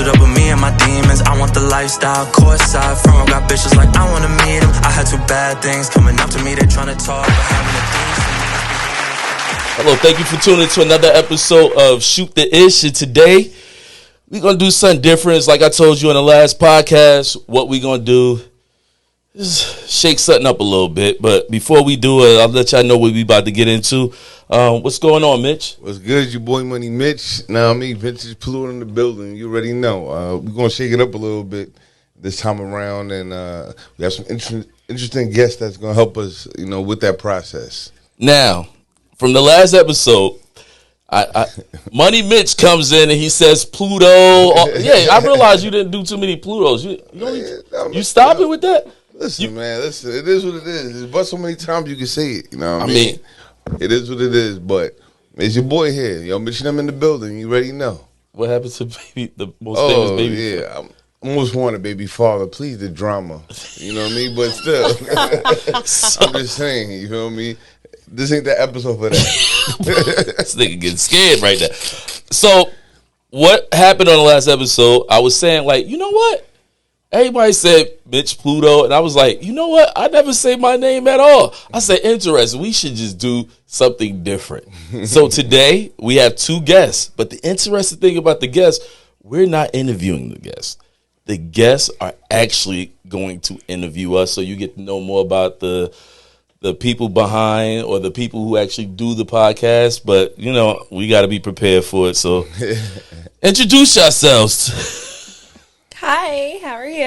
suit up with me and my demons. I want the lifestyle, courtside, front row got bitches like I wanna meet them. I had two bad things coming up to me, they tryna talk, but having a Hello, thank you for tuning in to another episode of Shoot the Ish. And today, we're going to do something different. It's like I told you in the last podcast, what we're going to do is shake something up a little bit. But before we do it, I'll let y'all know what we about to get into. What's going on, Mitch? What's good? Your boy Money Mitch. Now me, Vintage Pluto in the building. You already know. We're going to shake it up a little bit this time around. And we have some interesting guests that's going to help us, with that process. Now, from the last episode, Money Mitch comes in and he says Pluto. I realized you didn't do too many Plutos. You stopping with that? Listen, man. Listen, it is what it is. But so many times you can say it. You know what I mean? It is what it is. But it's your boy here. Yo, Mitch, I'm in the building. You already know. What happened to the most famous baby? Yeah, I almost wanted baby father. Please, the drama. You know what I mean? But still, I'm just saying. You feel me? This ain't the episode for that. This nigga getting scared right now. So, what happened on the last episode, I was saying, like, you know what? Everybody said Mitch Pluto, and I was like, you know what? I never say my name at all. I said, interesting. We should just do something different. So, today, we have two guests. But the interesting thing about the guests, we're not interviewing the guests. The guests are actually going to interview us, so you get to know more about the people behind or the people who actually do the podcast. But, we got to be prepared for it. So introduce yourselves. Hi, how are you?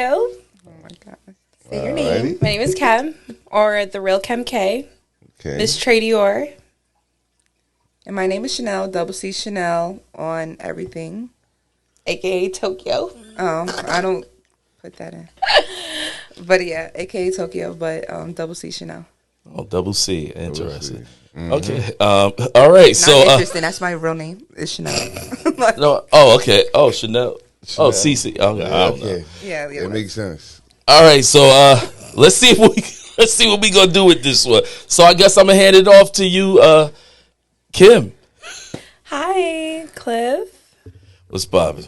Oh, my God. Say your name. My name is Kem, or The Real Kem K. Okay. Miss Tradior. And my name is Chanel, Double C Chanel on everything. A.K.A. Tokyo. Oh, I don't put that in. But, yeah, A.K.A. Tokyo, but Double C Chanel. Oh, Double C. Interesting. Mm-hmm. Okay. All right. Not interesting. That's my real name. It's Chanel. No. Oh, okay. Oh, Chanel. Oh, Cece. Okay. I don't know. Yeah. It makes sense. All right. So let's see what we gonna do with this one. So I guess I'm gonna hand it off to you, Kim. Hi, Cliff. What's poppin'?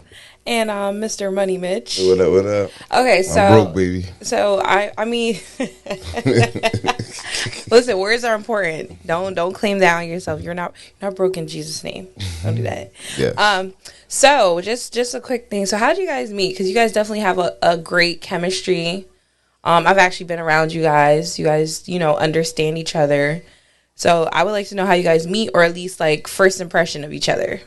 And Mr. Money Mitch. What up? Okay, so I'm broke, baby. So I mean, listen, words are important. Don't claim that on yourself. You're not broke in Jesus' name. Don't do that. Yeah. So just a quick thing. So how did you guys meet? Because you guys definitely have a great chemistry. I've actually been around you guys. You guys, understand each other. So I would like to know how you guys meet, or at least like first impression of each other.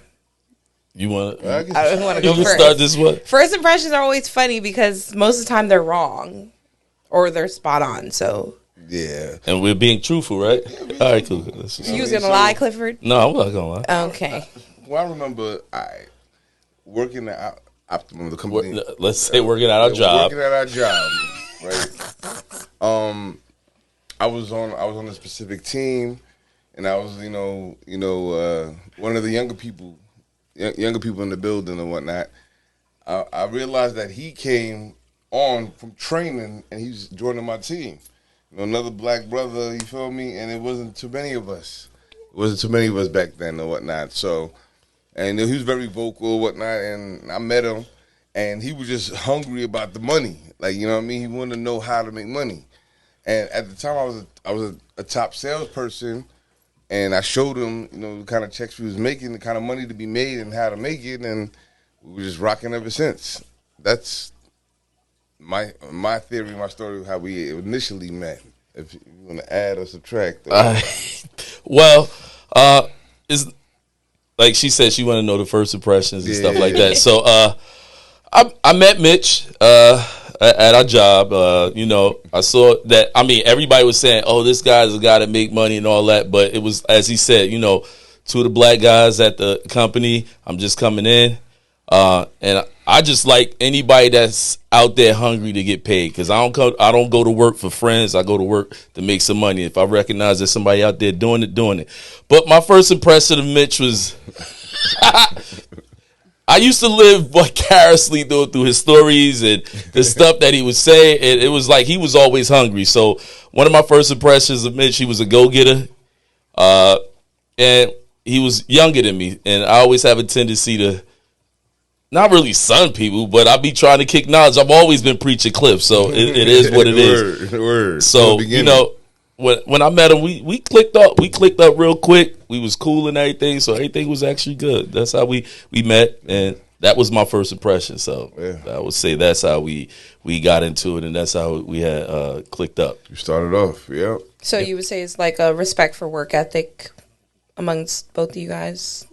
You want? I want to go first. Start this one. First impressions are always funny because most of the time they're wrong, or they're spot on. So yeah, and we're being truthful, right? All right, cool. You was gonna lie, Clifford? No, I'm not gonna lie. Okay. Well, I remember working at Optimum, the company. Let's say working at our job. Working at our job, right? I was on a specific team, and I was, one of the younger people in the building and whatnot. I realized that he came on from training and he's joining my team. Another black brother, you feel me? And it wasn't too many of us. It wasn't too many of us back then and whatnot. So, and he was very vocal and whatnot, and I met him, and he was just hungry about the money. Like, you know what I mean? He wanted to know how to make money. And at the time, I was a top salesperson, and I showed him, the kind of checks we was making, the kind of money to be made, and how to make it, and we were just rocking ever since. That's my theory, my story of how we initially met. If you want to add or subtract. Well, it's like she said, she wanted to know the first impressions and stuff like that. So I met Mitch at our job. I saw that. I mean, everybody was saying, "Oh, this guy's a guy that make money and all that." But it was, as he said, two of the black guys at the company. I'm just coming in, and I just like anybody that's out there hungry to get paid, because I don't go to work for friends. I go to work to make some money. If I recognize there's somebody out there doing it. But my first impression of Mitch was, I used to live vicariously through his stories and the stuff that he would say. And it was like he was always hungry. So one of my first impressions of Mitch, he was a go-getter. And he was younger than me. And I always have a tendency to not really son people, but I be trying to kick knowledge. I've always been preaching Cliff, so it is what it is. Word. So you know, when I met him, we clicked up. We clicked up real quick. We was cool and everything, so everything was actually good. That's how we met, and that was my first impression. So I would say that's how we got into it, and that's how we had clicked up. You started off, yeah. So you would say it's like a respect for work ethic amongst both of you guys?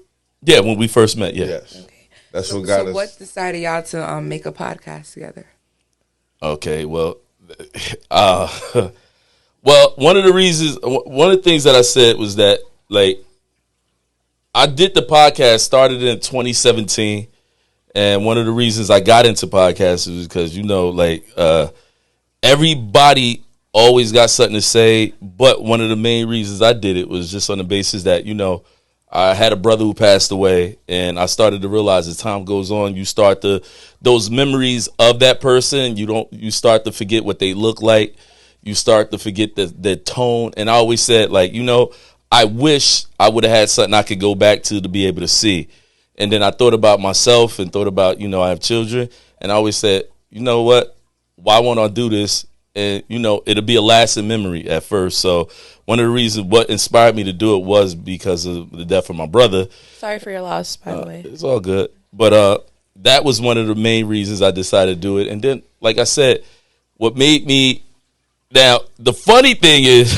Yeah, when we first met, yeah. Yes. Okay. That's what got So us. what decided y'all to make a podcast together? Okay, well, well, one of the things that I said was that, like, I did the podcast, started in 2017, and one of the reasons I got into podcasts was because, you know, like, everybody always got something to say, but one of the main reasons I did it was just on the basis that, you know, I had a brother who passed away, and I started to realize as time goes on, you start to, those memories of that person, you start to forget what they look like. You start to forget the tone. And I always said, like, you know, I wish I would have had something I could go back to be able to see. And then I thought about myself and thought about, you know, I have children, and I always said, you know what, why won't I do this? And, you know, it'll be a lasting memory at first. So one of the reasons what inspired me to do it was because of the death of my brother. Sorry for your loss, by the way. It's all good. But that was one of the main reasons I decided to do it. And then, like I said, what made me, now, the funny thing is,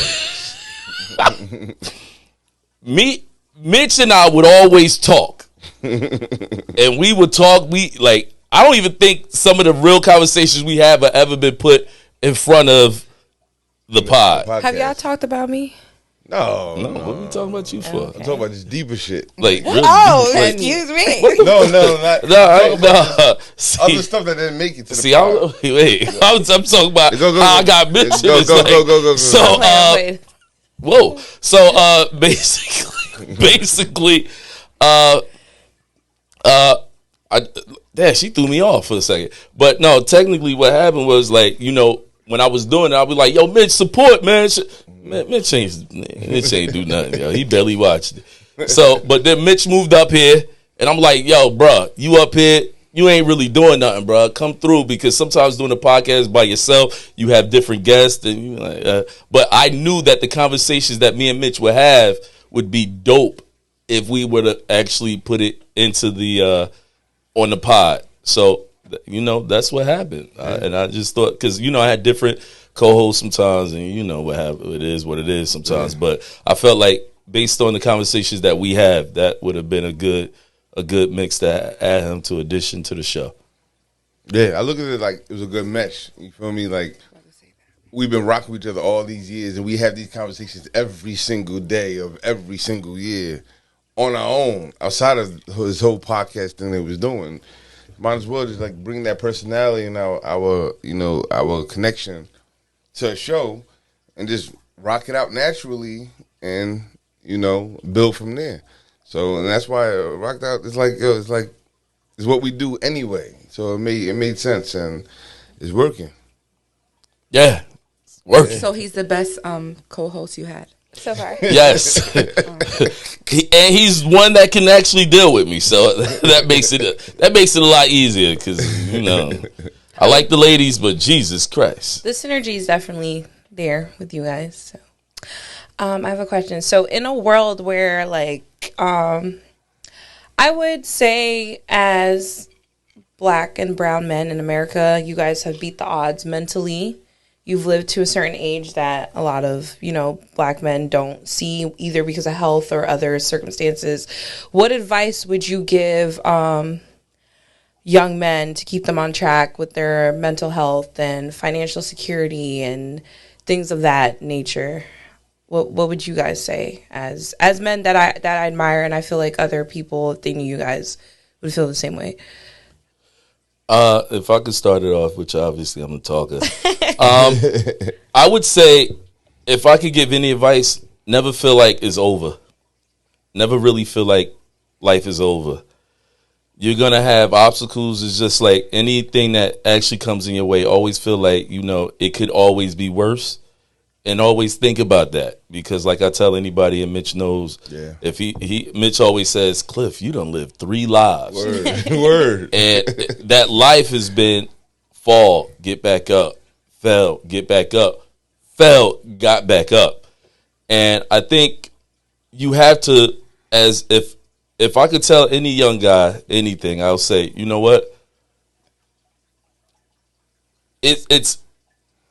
Mitch and I would always talk. And we would talk, I don't even think some of the real conversations we have ever been put in front of the pod. Have y'all talked about me? No. What are we talking about you for? I'm talking about this deeper shit. Like, really? Oh, excuse me. No, not No. See, other stuff that didn't make it to the see, pod. I'm talking about Go. how I got mentioned. Go. So, Wait. whoa. So, basically, she threw me off for a second. But no, technically what happened was, like, you know, when I was doing it, I'll be like, yo, Mitch, support, man. Mitch ain't do nothing, yo. He barely watched it. So, but then Mitch moved up here, and I'm like, yo, bro, you up here, you ain't really doing nothing, bro. Come through, because sometimes doing a podcast by yourself, you have different guests, and you like, but I knew that the conversations that me and Mitch would have would be dope if we were to actually put it into the on the pod. So, you know, that's what happened. And I just thought, because, you know, I had different co-hosts sometimes, and you know it is what it is sometimes. But I felt like, based on the conversations that we have, that would have been a good mix to add him to addition to the show. Yeah, I look at it like it was a good mesh. You feel me? Like, we've been rocking with each other all these years, and we have these conversations every single day of every single year on our own, outside of his whole podcast thing that he was doing. Might as well just, like, bring that personality and our connection to a show and just rock it out naturally and, you know, build from there. So, and that's why Rocked Out is like, it's what we do anyway. So it made sense, and it's working. Yeah, it's working. So he's the best co-host you had So far. Yes. And he's one that can actually deal with me, so that makes it a lot easier, because, you know, I like the ladies, but Jesus Christ, The synergy is definitely there with you guys. So, I have a question. So, in a world where, like, I would say, as Black and brown men in America, you guys have beat the odds mentally. You've lived to a certain age that a lot of, you know, Black men don't see, either because of health or other circumstances. What advice would you give young men to keep them on track with their mental health and financial security and things of that nature? What would you guys say as men that I admire, and I feel like other people, if they knew you guys, would feel the same way? If I could start it off, which obviously I'm a talker, I would say, if I could give any advice, never feel like it's over. Never really feel like life is over. You're going to have obstacles. It's just like anything that actually comes in your way. Always feel like, you know, it could always be worse. and always think about that, because like I tell anybody, and Mitch knows, if Mitch always says, Cliff, you done lived 3 lives. Word. And that life has been fall, get back up, fell, get back up, fell, got back up. And I think you have to, as if I could tell any young guy anything, I'll say, you know what? It's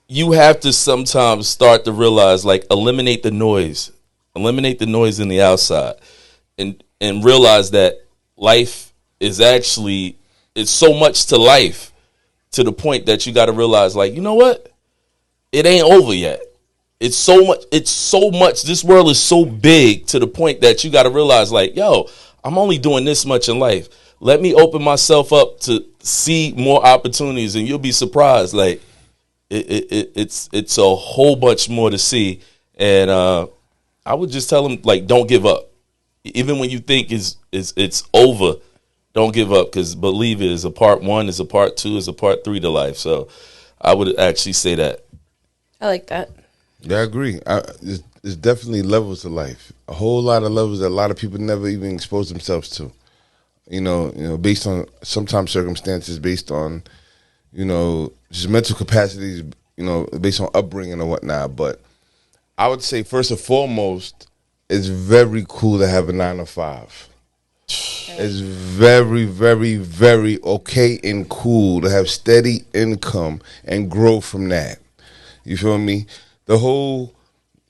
you have to sometimes start to realize, like, eliminate the noise in the outside, and realize that life is actually, it's so much to life, to the point that you got to realize, like, you know what? It ain't over yet. It's so much. This world is so big to the point that you got to realize, like, yo, I'm only doing this much in life. Let me open myself up to see more opportunities, and you'll be surprised. Like, it's a whole bunch more to see. And I would just tell them, like, don't give up. Even when you think it's over, don't give up, because believe it, is a part 1, is a part 2, is a part 3 to life. So I would actually say that. I like that. Yeah, I agree. There's definitely levels to life. A whole lot of levels that a lot of people never even expose themselves to. You know, based on sometimes circumstances, based on, just mental capacities, based on upbringing and whatnot. But I would say first and foremost, it's very cool to have a 9 to 5. It's very, very, very okay and cool to have steady income and grow from that. You feel me? The whole,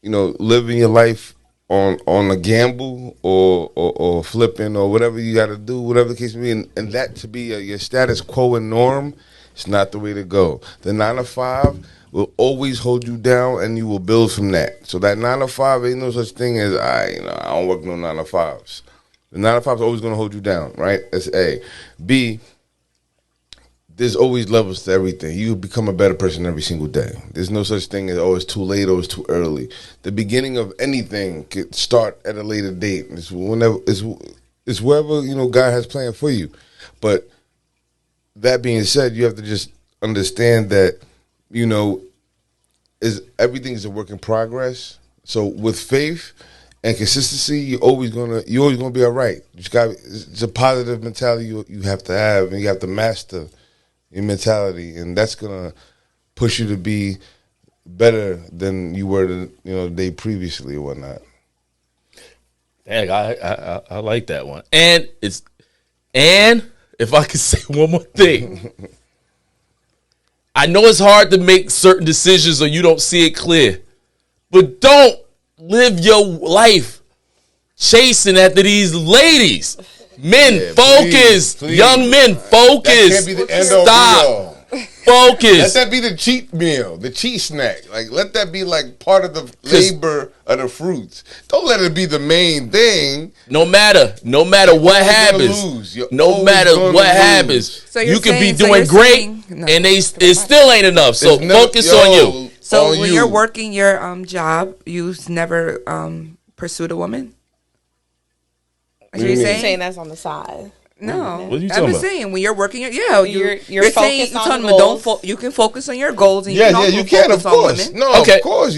living your life on a gamble or flipping or whatever you got to do, whatever the case may be, and that to be your status quo and norm, it's not the way to go. The 9 to 5 will always hold you down, and you will build from that. So that 9 to 5 ain't no such thing as I don't work no 9 to 5s. The 9 to 5 is always going to hold you down, right? That's A. B, there's always levels to everything. You become a better person every single day. There's no such thing as, it's too late or it's too early. The beginning of anything could start at a later date. It's whenever, it's wherever, God has planned for you. But that being said, you have to just understand that, everything is a work in progress. So with faith and consistency, you're always gonna be all right. It's a positive mentality you have to have, and you have to master your mentality, and that's gonna push you to be better than you were the day previously or whatnot. Dang, I like that one. And if I could say one more thing, I know it's hard to make certain decisions or you don't see it clear, but don't live your life chasing after these ladies. Men, focus. Please. Young men, focus. That can't be the end Stop. Let Focus. that be the cheat meal, the cheat snack. Like, let that be like part of the labor of the fruits. Don't let it be the main thing. No matter what happens, no matter what happens, So you're you could be saying- so doing you're great, saying- no. and it still ain't enough. So It's never- focus on you. So on when you. you're working your job, you've never pursued a woman? That's what you're mean? You're saying? saying that's on the side. No. What are you I'm talking just about? saying when you're working you're You're saying focused you're on telling the me don't goals. you can focus on your goals and you Yeah, can also you can, of focus on course. women. No, Okay. of course.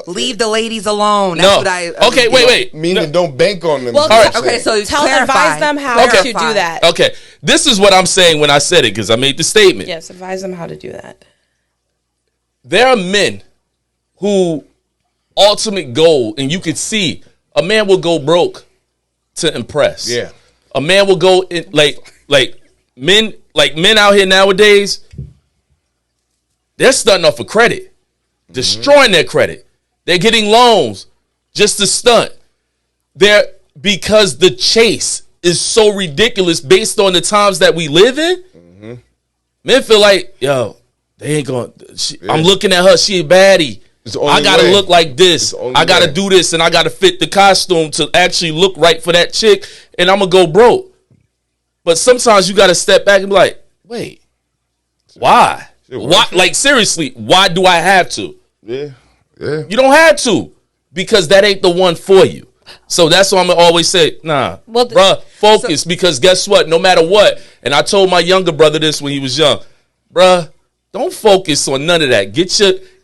Leave the ladies alone. That's No. what I Okay, wait. Meaning don't bank on them. Well, is what I'm Okay, saying. so clarify. Advise them how Okay. to do that. Okay, this is what I'm saying when I said it, because I made the statement. Yes, advise them how to do that. There are men who ultimate goal, and you could see a man will go broke to impress. Yeah. A man will go in men out here nowadays, they're stunting off of credit, destroying their credit. They're getting loans just to stunt. Because the chase is so ridiculous based on the times that we live in. Men feel like, yo, they ain't going. I'm looking at her, she a baddie. It's the only I gotta way. look like this. It's the only I gotta way. do this, and I gotta fit the costume to actually look right for that chick, and I'm gonna go broke. But sometimes you gotta step back and be like, wait, why? Why? Like, seriously, why do I have to? Yeah. You don't have to, because that ain't the one for you. So that's why I'm gonna always say, nah, Well, bruh, focus, because guess what? No matter what, and I told my younger brother this when he was young, bruh, don't focus on none of that.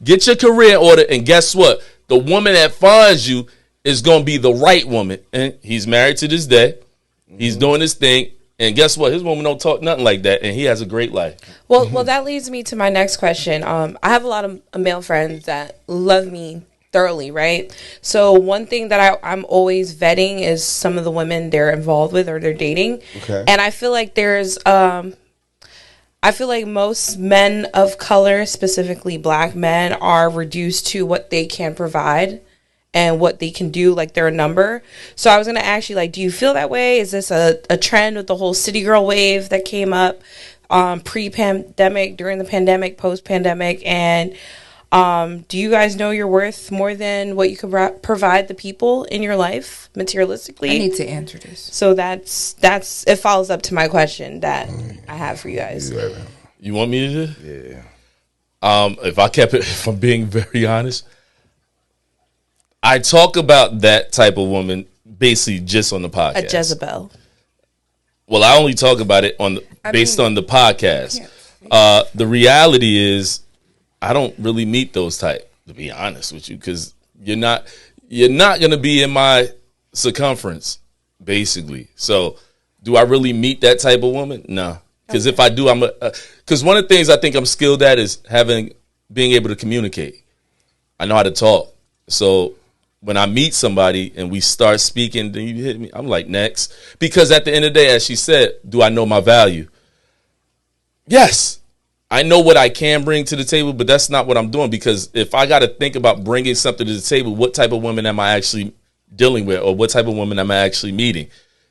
get your career in order, and guess what? The woman that finds you is going to be the right woman. And he's married to this day. He's doing his thing. And guess what? His woman don't talk nothing like that, and he has a great life. Well, that leads me to my next question. I have a lot of male friends that love me thoroughly, right? So one thing that I'm always vetting is some of the women they're involved with or they're dating. Okay. And I feel like I feel like most men of color, specifically black men, are reduced to what they can provide and what they can do, like they're a number. So I was going to ask you, like, do you feel that way? Is this a trend with the whole city girl wave that came up pre-pandemic, during the pandemic, post-pandemic? And do you guys know you're worth more than what you could provide the people in your life materialistically? I need to answer this. So that's it follows up to my question that I have for you guys. You want me to do? Yeah. If I'm being very honest, I talk about that type of woman basically just on the podcast. A Jezebel. Well, I only talk about it based on the podcast. The reality is, I don't really meet those type, to be honest with you, because you're not going to be in my circumference, basically. So, do I really meet that type of woman? No, because if I do, because one of the things I think I'm skilled at is being able to communicate. I know how to talk. So when I meet somebody and we start speaking, then you hit me, I'm like, next. Because at the end of the day, as she said, do I know my value? Yes. I know what I can bring to the table, but that's not what I'm doing, because if I got to think about bringing something to the table, what type of woman am I actually dealing with, or what type of woman am I actually meeting?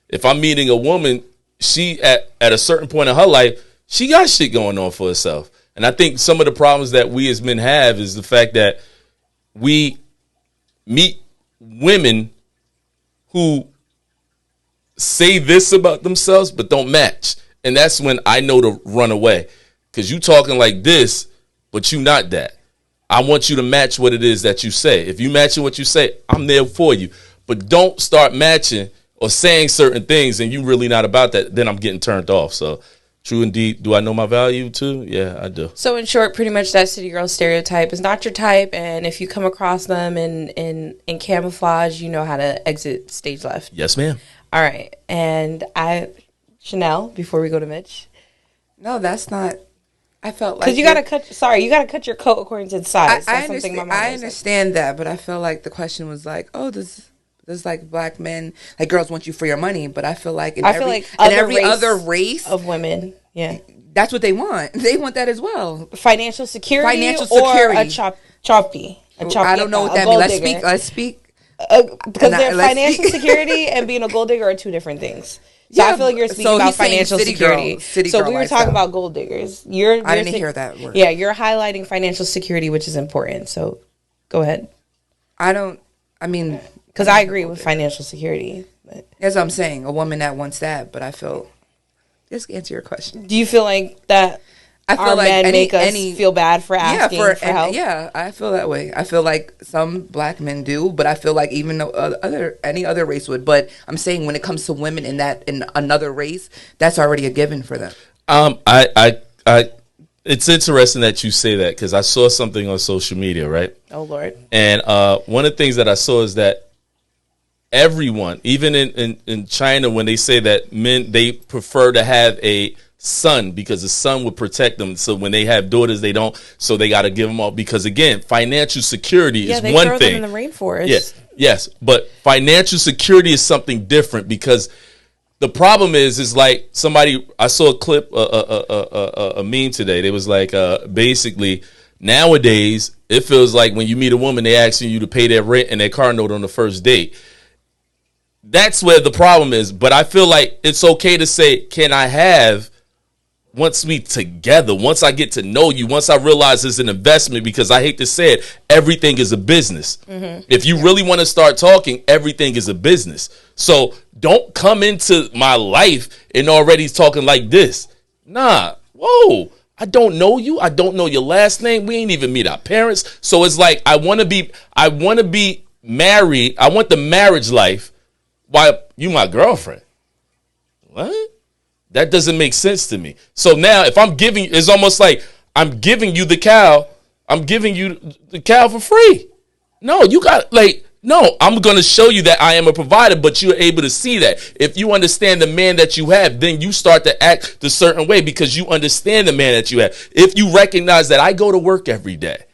If I'm meeting a woman, she at a certain point in her life, she got shit going on for herself. And I think some of the problems that we as men have is the fact that we meet women who say this about themselves but don't match. And that's when I know to run away. Because you talking like this, but you not that. I want you to match what it is that you say. If you matching what you say, I'm there for you. But don't start matching or saying certain things and you really not about that. Then I'm getting turned off. So true indeed. Do I know my value too? Yeah, I do. So in short, pretty much that city girl stereotype is not your type. And if you come across them in camouflage, you know how to exit stage left. Yes, ma'am. All right. And Chanel, before we go to Mitch. No, that's not. I felt like because you gotta cut your coat according to the size. I understand that, but I feel like the question was like, oh, does like black men, like girls want you for your money, but I feel like every other race of women, yeah, that's what they want. They want that as well. Financial security, or a choppy. I don't know what that means. Let's speak. Because financial security and being a gold digger are two different things. So I feel like you're speaking about financial security. So we were talking about gold diggers. I didn't hear that word. Yeah, you're highlighting financial security, which is important. So go ahead. Because I agree with financial security. But. That's what I'm saying. A woman that wants that, but I feel. Just answer your question. Do you feel like that? I feel like men make us feel bad for asking for help. Yeah, I feel that way. I feel like some black men do, but I feel like even any other race would. But I'm saying when it comes to women in another race, that's already a given for them. It's interesting that you say that, because I saw something on social media, right? Oh Lord! And one of the things that I saw is that everyone, even in China, when they say that men, they prefer to have a son because the son would protect them. So when they have daughters, they don't. So they got to give them all, because again, financial security is one thing. Them in the rainforest. Yes, but financial security is something different, because the problem is like I saw a clip, a meme today. They was like, basically nowadays it feels like when you meet a woman, they asking you to pay their rent and their car note on the first date. That's where the problem is. But I feel like it's okay to say, can I have, once we together, once I get to know you, once I realize it's an investment, because I hate to say it, everything is a business. Mm-hmm. If you really want to start talking, everything is a business. So don't come into my life and already talking like this. Nah, whoa, I don't know you. I don't know your last name. We ain't even meet our parents. So it's like, I want to be married. I want the marriage life while you my girlfriend. What? That doesn't make sense to me. So now if I'm giving, it's almost like I'm giving you the cow I'm giving you the cow for free. No, you got no, I'm going to show you that I am a provider, but you're able to see that. If you understand the man that you have, then you start to act the certain way because you understand the man that you have. If you recognize that I go to work every day,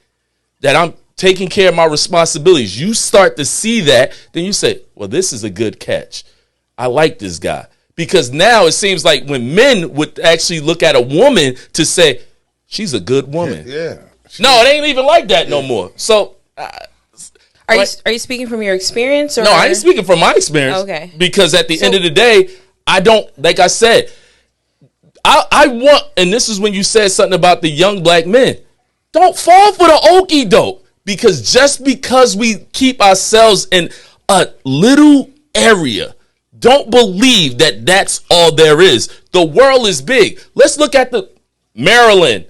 that I'm taking care of my responsibilities, you start to see that, then you say, well, this is a good catch. I like this guy. Because now it seems like when men would actually look at a woman to say, she's a good woman. Yeah. No, it ain't even like that no more. So... Are you speaking from your experience? Or? No, I ain't speaking from my experience. Okay. Because at the end of the day, I don't, like I said, I want, and this is when you said something about the young black men. Don't fall for the okie doke. Because just because we keep ourselves in a little area, don't believe that that's all there is. The world is big. Let's look at the Maryland,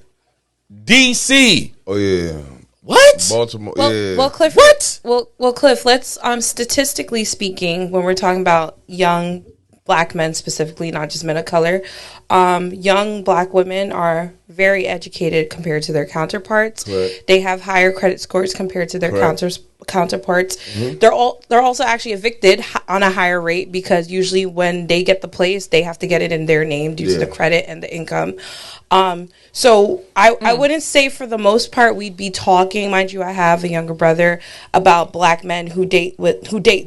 D.C. Oh, yeah. What? Baltimore. Well, Cliff. What? Well, Cliff. Let's statistically speaking, when we're talking about young black men specifically, not just men of color, young black women are very educated compared to their counterparts. Correct. They have higher credit scores compared to their counterparts. Mm-hmm. They're also actually evicted on a higher rate because usually when they get the place, they have to get it in their name due to the credit and the income. So I wouldn't say for the most part we'd be talking, mind you, I have a younger brother, about black men who date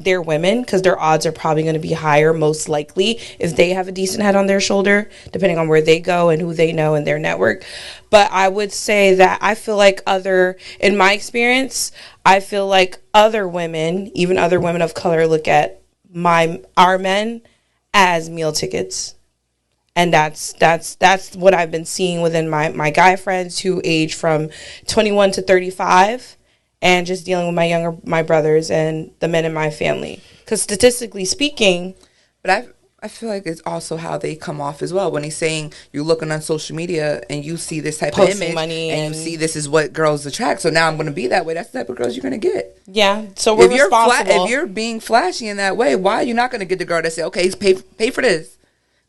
their women, because their odds are probably going to be higher most likely if they have a decent head on their shoulder, depending on where they go and who they know in their network. But I would say that I feel like in my experience, I feel like other women, even other women of color, look at our men as meal tickets. And that's what I've been seeing within my guy friends who age from 21 to 35, and just dealing with my brothers and the men in my family. Because statistically speaking, but I feel like it's also how they come off as well. When he's saying you're looking on social media and you see this type of posting image money and you see this is what girls attract. So now I'm going to be that way. That's the type of girls you're going to get. Yeah. So we're responsible. If you're being flashy in that way, why are you not going to get the girl that say, okay, pay for this?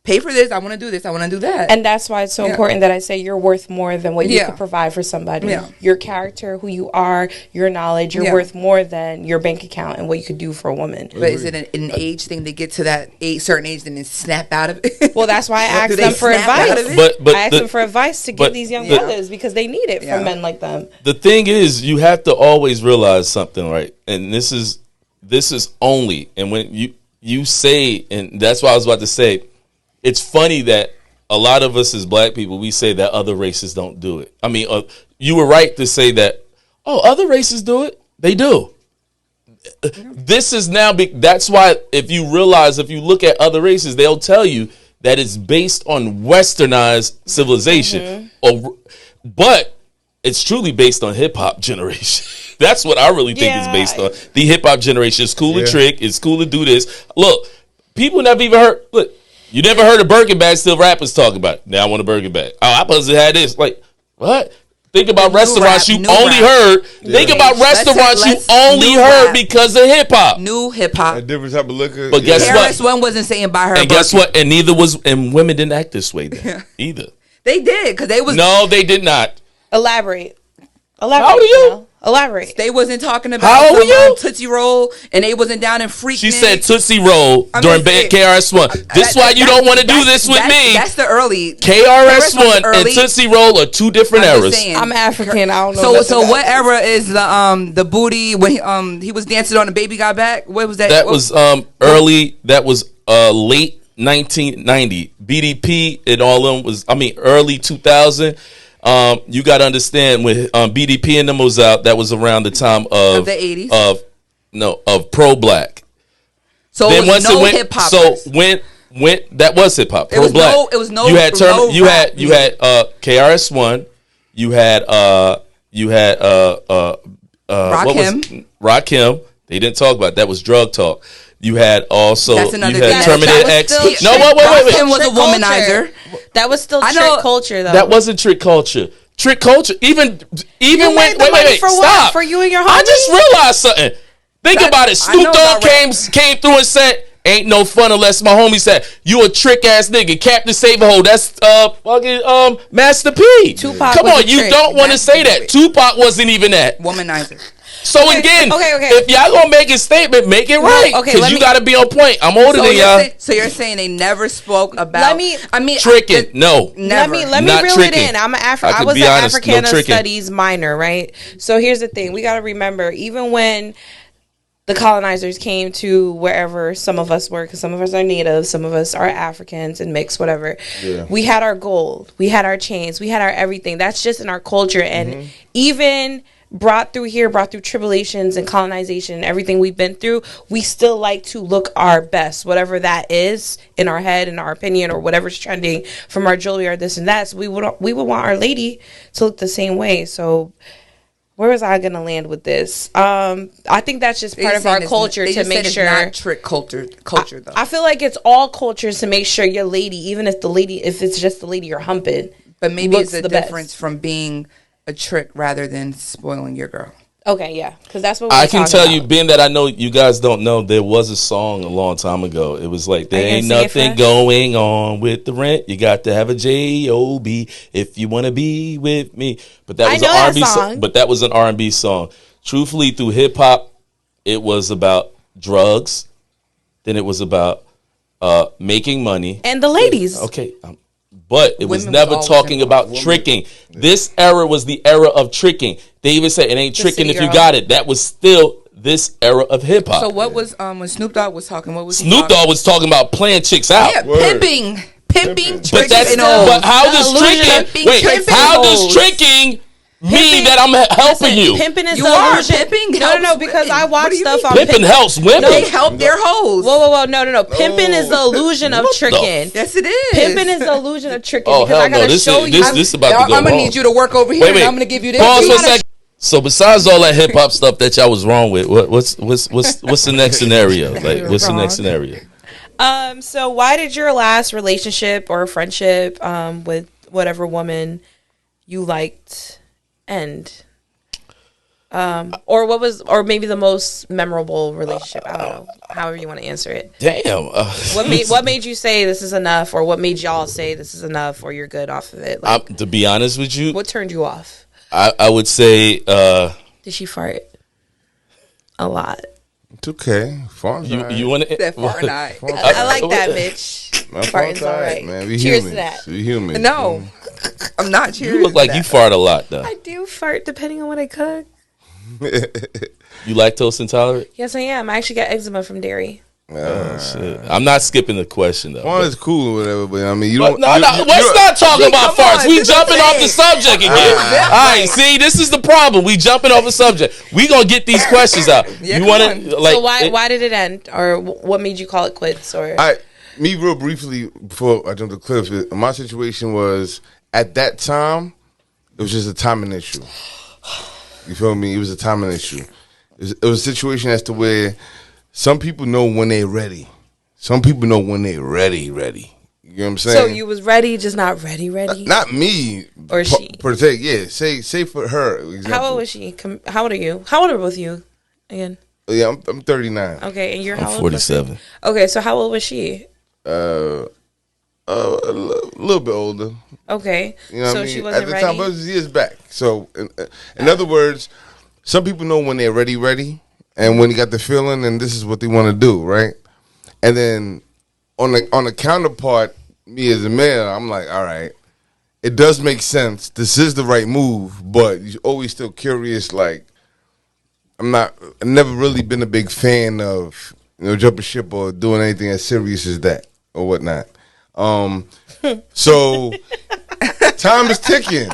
Pay for this. I want to do this. I want to do that. And that's why it's so important that I say you're worth more than what you could provide for somebody. Yeah. Your character, who you are, your knowledge, you're worth more than your bank account and what you could do for a woman. But is it an age thing? They get to that certain age and then snap out of it? Well, that's why I asked them for advice. But I asked them for advice to give these young brothers because they need it from men like them. The thing is, you have to always realize something, right? And this is only, and when you say, and that's what I was about to say, it's funny that a lot of us as black people, we say that other races don't do it. I mean, you were right to say that, other races do it. They do. This is now, that's why if you look at other races, they'll tell you that it's based on westernized civilization. But it's truly based on hip-hop generation. That's what I really think it's based on. The hip-hop generation. It's cool to trick. It's cool to do this. Look, people never even heard... Look, you never heard of Birkin bag, still rappers talk about it. Now I want a Birkin bag. Oh, I supposed to have this. Like, what? Think about restaurants you only heard. Think about restaurants you only heard because of hip hop. New hip hop. A different type of liquor. But guess what? KRS-One wasn't saying buy her. And guess what? And and women didn't act this way then either. They did because they was. No, they did not. Elaborate. How old are you? Elaborate. They wasn't talking about How old are you? Tootsie Roll, and they wasn't down in Freaknik. She said Tootsie Roll during KRS-One. This is why you don't want to do this with me. That's the early KRS-One and Tootsie Roll are two different eras. I'm African. I don't know. So what era is the booty when he was dancing on the Baby Got Back? What was that? That was early. That was late 1990. BDP and all of them was early 2000. You got to understand when BDP and them was out, that was around the time of the 80s of pro black. So then it was no hip hop. So when that was hip hop, pro black. You had KRS-One, you had Rakim. They didn't talk about it. That was drug talk. You had also Terminator X. No, wait. Rakim was a womanizer. That was still trick culture, though. That wasn't trick culture. Trick culture. Even when wait. For Stop. What? For you and your homies? I just realized something. Think about it. Snoop Dogg came through and said, Ain't no fun unless my homie said, you a trick ass nigga. Captain Save-A-Hole. That's fucking Master P. Tupac Come was on, a you trick. don't want to say that. Tupac wasn't even that. Womanizer. So again, okay. if y'all gonna make a statement, make it right. okay, Because you gotta be on point. I'm older than y'all. So you're saying they never spoke about? Tricking. No. Never. Let me Not reel tricking. it in. I could was be an honest, no Africana tricking. Studies minor, right? So here's the thing: we got to remember, even when the colonizers came to wherever some of us were, because some of us are natives, some of us are Africans and mixed, whatever. Yeah. We had our gold, we had our chains, we had our everything. That's just in our culture, and even brought through tribulations and colonization and everything we've been through, we still like to look our best, whatever that is in our head, in our opinion, or whatever's trending from our jewelry or this and that. So we would want our lady to look the same way. So where was I gonna land with this? I think that's just part of our culture to make sure. Not trick culture though. I feel like it's all cultures to make sure your lady, even if it's just the lady you're humping, But maybe it's looks a the difference best. from being a trick rather than spoiling your girl. Okay, yeah, because that's what we're I can talking tell about. you, being that I know you guys don't know, there was a song a long time ago. It was like, there Are you ain't gonna sing it nothing for us? going on with the rent. You got to have a J-O-B if you want to be with me. But that I was know an that R&B song. song. But that was an R&B song. Truthfully, through hip hop, it was about drugs. Then it was about making money. And the ladies. Okay, but it was Women was never always talking involved. about tricking. This era was the era of tricking. They even said it ain't The tricking city if you girl. got it. That was still this era of hip hop. So what was when Snoop Dogg was talking? What was he Snoop talking? Dogg was talking about playing chicks out. Yeah, Word. pimping, But tricks that's and hoes. but how The does illusion of tricking? being Wait, pimping how does hoes. tricking mean Pimping- that I'm helping Listen, you? Pimping is You the are. illusion. Pimping No, helps because women. I What watch do you stuff mean? on Pimping helps women. They help their hoes. Whoa. No. Pimping is the illusion of What the tricking. Yes, it is. Pimping is the illusion of tricking. Oh because hell I no! gotta This show is you. this about to go I'm gonna wrong. need you to work over here, and I'm gonna give you this. Pause You for a gotta- second. So besides all that hip hop stuff that y'all was wrong with, what's the next scenario? Like, what's the next scenario? So why did your last relationship or friendship with whatever woman you liked end? Or what was, or maybe the most memorable relationship? I don't know. However you want to answer it. Damn. What made you say this is enough, or what made y'all say this is enough, or you're good off of it? Like, To be honest with you, what turned you off? I would say Did she fart a lot? It's okay. Farm's you want to That far and I. I like that, Mitch. Farting's all right. man. We Cheers humans. to that. We humans. No, I'm not cheering. You look like you fart a lot though. I do fart depending on what I cook. You lactose intolerant? Yes, I am. I actually got eczema from dairy. Oh, shit. I'm not skipping the question though. Farm is cool or whatever, but I mean, you But don't. no, you- no, you- let's you- not talk See, about come farts. on, We this is jumping the off thing. the subject again. All right, see, this is the problem. We jumping off the subject. We gonna get these questions out. Yeah, you come want on. to like? So why did it end, or what made you call it quits? Or Me real briefly before I jump to Cliff. My situation was at that time. It was just a timing issue. You feel me? It was a timing issue. It was a situation as to where some people know when they're ready. Some people know when they're ready. You know what I'm saying? so you was ready, just not ready. Not me Or she. per se. Yeah, say for her. Example. How old was she? How old are you? How old are both you? Again. Yeah, I'm 39. Okay, and you're how I'm old? 47. Okay, so how old was she? A little bit older. Okay, You know what so I mean? she wasn't At the ready. time, but it was years back. So, in other words, some people know when they're ready, and when you got the feeling, and this is what they want to do, right? And then on the counterpart, me as a male, I'm like, all right, it does make sense. This is the right move, but you're always still curious. Like, I've never really been a big fan of jumping ship or doing anything as serious as that or whatnot. So time is ticking.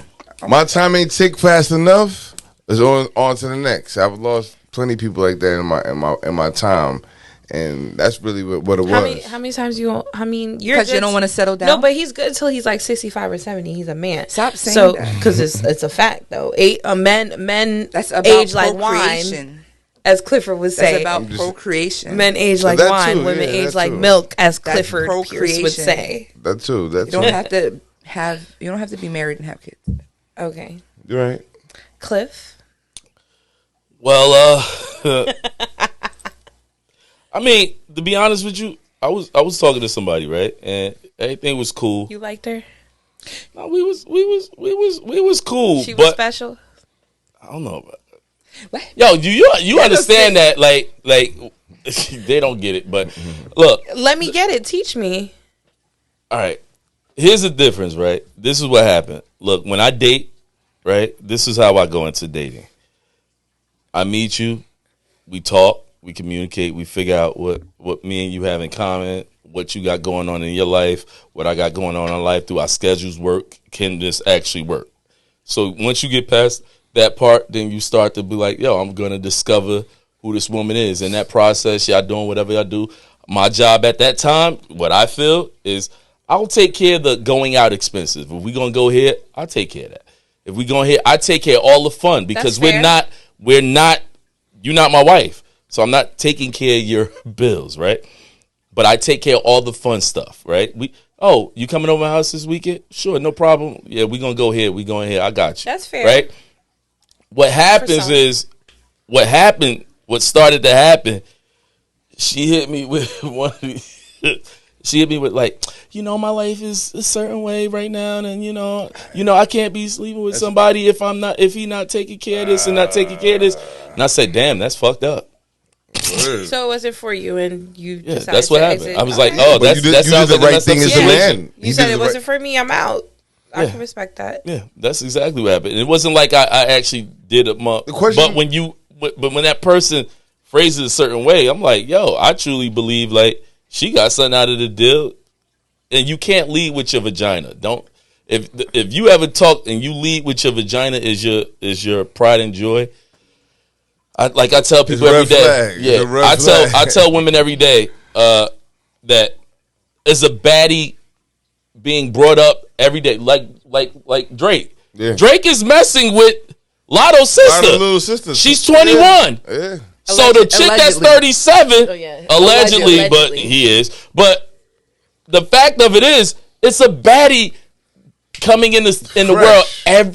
My time ain't tick fast enough. It's on to the next. I've lost plenty of people like that in my time, and that's really what it was. How many times you? I mean, you're Because you good don't want to settle down. No, but he's good until he's like 65 or 70. He's a man. Stop saying so, that. because it's a fact though. Men that's about age like wine, procreation. as Clifford would That's say. about procreation. Men age like That wine, too, women yeah, age that like too. milk, as That's Clifford Pierce would procreation. say. That too. You don't have to have. You don't have to be married and have kids. Okay, You're right. Cliff. Well, I mean, to be honest with you, I was talking to somebody, right, and everything was cool. You liked her? No, we was cool. She was but special. I don't know. What? Yo, do you understand that? Like they don't get it. But look, Let me get it. Teach me. all right. Here's the difference, right? This is what happened. Look, when I date, right, this is how I go into dating. I meet you, we talk, we communicate, we figure out what me and you have in common, what you got going on in your life, what I got going on in life. Do our schedules work? Can this actually work? So once you get past that part, then you start to be like, yo, I'm going to discover who this woman is. In that process, y'all doing whatever y'all do. My job at that time, what I feel is I'll take care of the going out expenses. If we going to go here, I'll take care of that. If we going here, I take care of all the fun because That's fair. you're not my wife. So I'm not taking care of your bills, right? But I take care of all the fun stuff, right? You coming over my house this weekend? Sure, no problem. Yeah, we going to go here. We going here. I got you. That's fair. Right? What happens some. is, what started to happen, she hit me with she hit me with like, my life is a certain way right now, and I can't be sleeping with somebody if he not taking care of this and not taking care of this. And I said, damn, that's fucked up. So it wasn't for you, and you Yeah, decided that's what to happened. exit. I was like, Okay. oh, But you did sounds the like a right messed up thing as a situation. man. You said did it the wasn't for me. I'm out. I Yeah. can respect that. Yeah, that's exactly what happened. It wasn't like I actually did a month. The question- But when that person phrases it a certain way, I'm like, yo, I truly believe like she got something out of the deal, and you can't lead with your vagina. Don't if you ever talk and you lead with your vagina is your pride and joy. I tell people It's every red day. flag. It's Yeah, a red flag. I tell women every day that it's a baddie being brought up every day, like Drake. Yeah. Drake is messing with Lotto's sister. Lotto's little sister. She's 21. Yeah. So the chick that's Allegedly. 37, Oh, yeah. allegedly, but Allegedly. he is. But the fact of it is, it's a baddie coming in the world,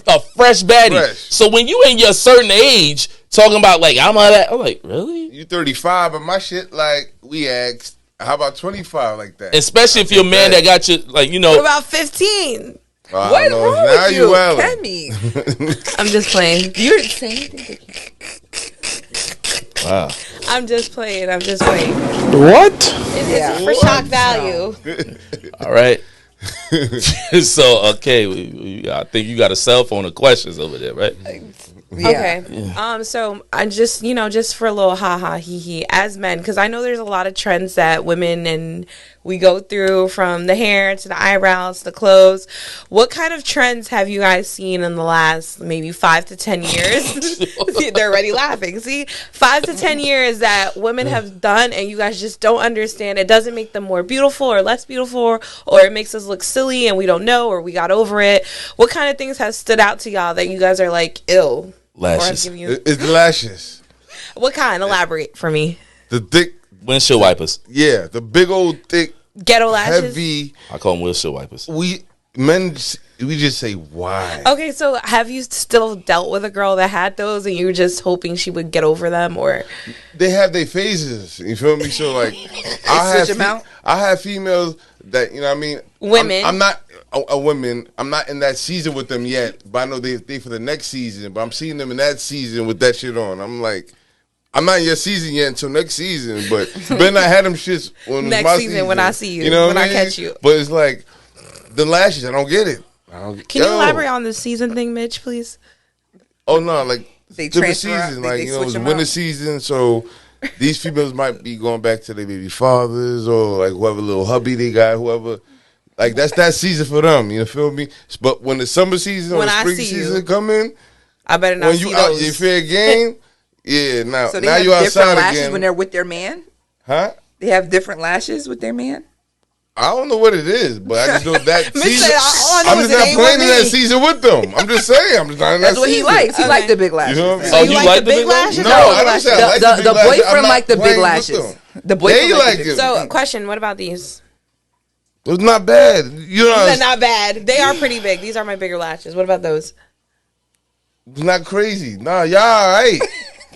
a fresh baddie. Fresh. So when you in your certain age, talking about like I'm like, really? You 35, but my shit, like, we asked, how about 25 like that? Especially if you're a man that got you, like, What about 15? I What's don't know. wrong Now with you you, wildin'. Kemi? I'm just playing. You're saying Wow. I'm just playing. What? It's for shock value. All right. So okay, I think you got a cell phone of questions over there, right? yeah. Okay. So I just for a little hee hee as men, because I know there's a lot of trends that women and we go through, from the hair to the eyebrows, the clothes. What kind of trends have you guys seen in the last maybe 5 to 10 years? See, they're already laughing. See, 5 to 10 years that women have done, and you guys just don't understand. It doesn't make them more beautiful or less beautiful, or it makes us look silly and we don't know, or we got over it. What kind of things have stood out to y'all that you guys are like, ill? Lashes. Or have given you, It's the lashes. what kind? Elaborate for me. The thick, Windshield wipers. yeah, the big old thick, Ghetto lashes. heavy. I call them windshield wipers. We just say why. Okay, so have you still dealt with a girl that had those, and you were just hoping she would get over them, or? They have their phases. You feel me? So like, I switch 'em out? I have females that what I mean. Women. I'm not a woman. I'm not in that season with them yet, but I know they for the next season. But I'm seeing them in that season with that shit on. I'm like, I'm not in your season yet until next season. But Ben, I had them shits when it was Next my season when I see you, You know when what I mean? catch you. But it's like the lashes. I don't get it. Can you elaborate on the season thing, Mitch, please? Oh no, like They different transfer out, season. they Like you know, switch it's 'em winter out. season, so these females might be going back to their baby fathers or like whoever little hubby they got, whoever. Like that's that season for them. You feel me? But when the summer season or When the I spring see you. season come in, I better not when see you out those. your fair game, yeah. Now So they now have you different outside lashes again, when they're with their man? huh? They have different lashes with their man? I don't know what it is, but I just know that Mitch season. said, all I know I'm is just it not ain't playing with in that me. season with them. I'm just saying. I'm just not in That's that what he season. likes. He Okay. likes the big lashes. You know what I'm Oh, saying? you like like the the big big lashes? lashes? No, or I little don't say I lashes? like the the big lashes. I'm boyfriend not like the big playing with lashes. them. The boyfriend They like the it. big So, question: what about these? It's not bad. You know, They're not bad. They are pretty big. These are my bigger lashes. What about those? it's not crazy. Nah, y'all all right.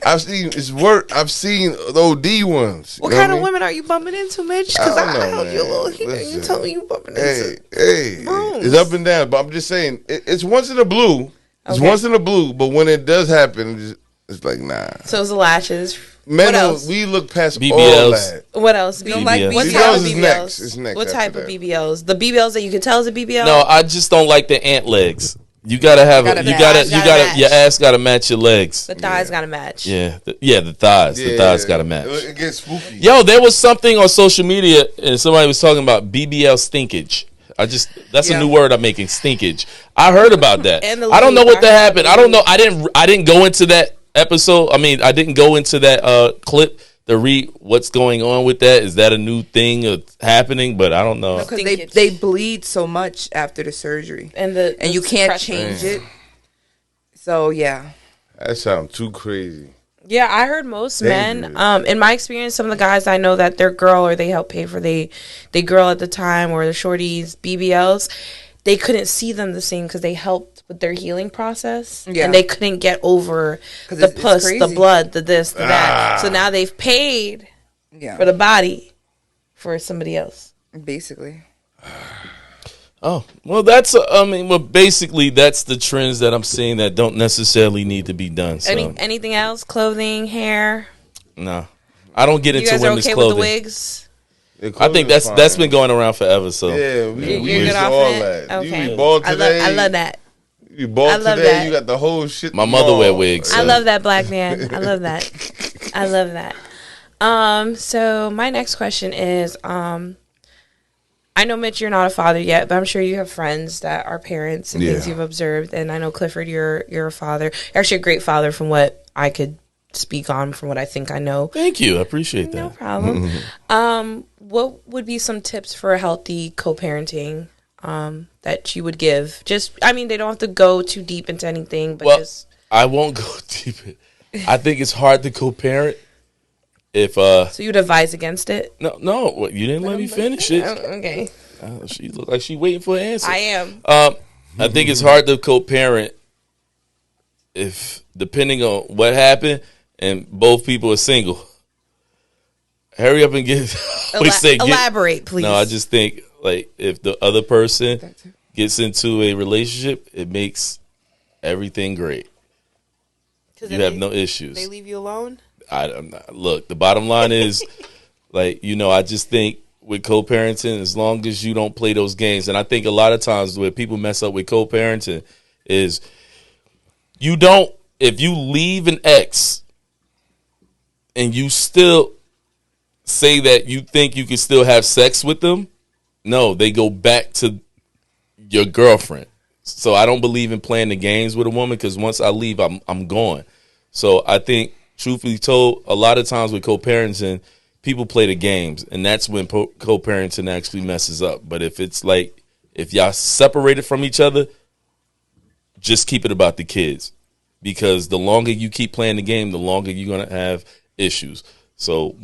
I've seen it's work. I've seen the OD ones. What kind of women are you bumping into, Mitch? Because I don't know, I held you a little man. here. You Listen. told me you bumping Hey, into. Brooms. it's up and down. But I'm just saying, it's once in a blue. It's Okay. once in a blue. But when it does happen, it's like nah. So it's the lashes. Men, What else? we look past all BBLs. that. What else? don't like BBLs. What BBLs type of is BBLs? next. It's next What after type of that. BBLs? The BBLs that you can tell is a BBL. No, I just don't like the ant legs. You gotta have Gotta you match. gotta Gotta your match. ass gotta match your legs. the thighs gotta match. Yeah, the thighs. The thighs gotta match. It gets spooky. Yo, there was something on social media and somebody was talking about BBL stinkage. That's a Yeah. new word I'm making, stinkage. I heard about that. And the I don't know lube. what that happened. I don't know. I didn't go into that episode. I mean, I didn't go into that clip to read what's going on with that. Is that a new thing happening? But I don't know. Because Stinkage. they bleed so much after the surgery, And you can't suppression. change it. So yeah, That sounds too crazy. Yeah, I heard most men. Dangerous. In my experience, some of the guys I know that their girl or they helped pay for they girl at the time or the shorties BBLs, they couldn't see them the same because they helped with their healing process, Yeah. and they couldn't get over 'Cause the it's puss, the crazy. blood, the this, the that. So now they've paid yeah, for the body for somebody else. basically. Oh, well, well, basically, that's the trends that I'm seeing that don't necessarily need to be done. So, Anything else? Clothing, hair. no, I don't get You into guys are women's okay clothing. with the wigs? I think that's been going around forever. So, Yeah, we You're used good to off all it? that. You Okay. be bald I today. love that. You bald I love today. that. You got the whole shit. My mother tomorrow. wear wigs. I love that, black man. I love that. I love that. So my next question is, I know, Mitch, you're not a father yet, but I'm sure you have friends that are parents and things Yeah. you've observed. And I know, Clifford, you're a father. You're actually a great father from what I could speak on, from what I think I know. thank you. I appreciate No that. problem. What would be some tips for a healthy co-parenting that you would give? Just, I mean, they don't have to go too deep into anything, but Well, just... I won't go deep. I think it's hard to co-parent if So you'd advise against it? no, what, you didn't let me finish it. Oh, okay. She look like she waiting for an answer. I am. I think it's hard to co-parent if, depending on what happened, and both people are single. Hurry up and get. Elaborate, please. No, I just think like if the other person gets into a relationship, it makes everything great. You have no issues. They leave you alone? I'm not, look, the bottom line is, like, I just think with co-parenting, as long as you don't play those games, and I think a lot of times where people mess up with co-parenting is if you leave an ex and you still say that you think you can still have sex with them, no, they go back to your girlfriend. So I don't believe in playing the games with a woman because once I leave, I'm gone. So I think, truthfully told, a lot of times with co-parenting, people play the games, and that's when co-parenting actually messes up. But if it's like, if y'all separated from each other, just keep it about the kids. Because the longer you keep playing the game, the longer you're going to have issues. So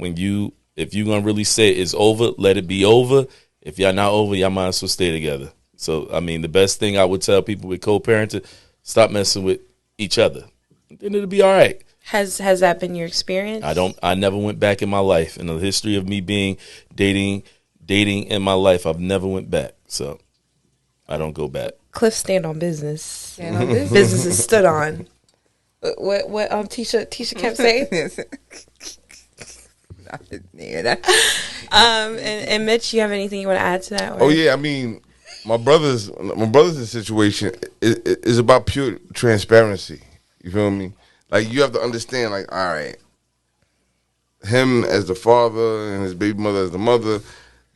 if you're going to really say it's over, let it be over. If y'all not over, y'all might as well stay together. So, I mean, the best thing I would tell people with co-parenting, stop messing with each other. Then it'll be all right. Has that been your experience? I never went back in my life. In the history of me being dating in my life, I've never went back. So I don't go back. Cliff stand on business. Business is stood on. What Tisha kept saying? And Mitch, you have anything you want to add to that? Or? Oh yeah, I mean, my brother's situation is about pure transparency. You feel me? Like, you have to understand, like, all right, him as the father and his baby mother as the mother,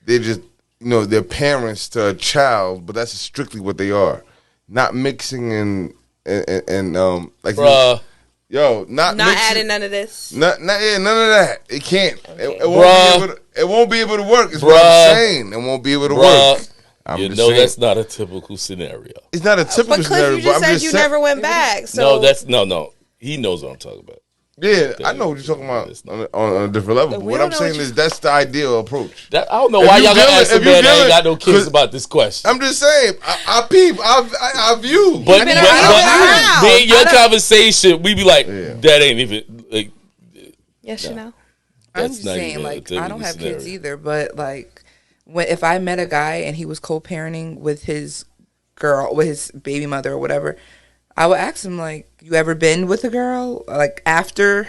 they're just, they're parents to a child, but that's strictly what they are. Not mixing and like, Bruh. not mixing, adding none of this. none of that. It can't. Okay. It won't be able to work. Is what I'm saying. It won't be able to work. I'm You just know saying. that's not a typical scenario. It's not a typical But scenario. Cliff, you just but I'm said you saying- never went back. So No, that's no. He knows what I'm talking about. Yeah, I know what you're talking about on a different level. But We what don't I'm know saying what is that's the ideal approach. I don't know If why you y'all gonna dealing- ask a if you man that ain't dealing- got no kids 'cause- about this question. I'm just saying, I peep, I view. But been around. me and your conversation, we be like, that ain't even. like, Yes, you know. I'm That's just not saying, even a like, I don't typical have kids scenario. either, but like, if I met a guy and he was co-parenting with his girl, with his baby mother or whatever, I would ask him, like, you ever been with a girl after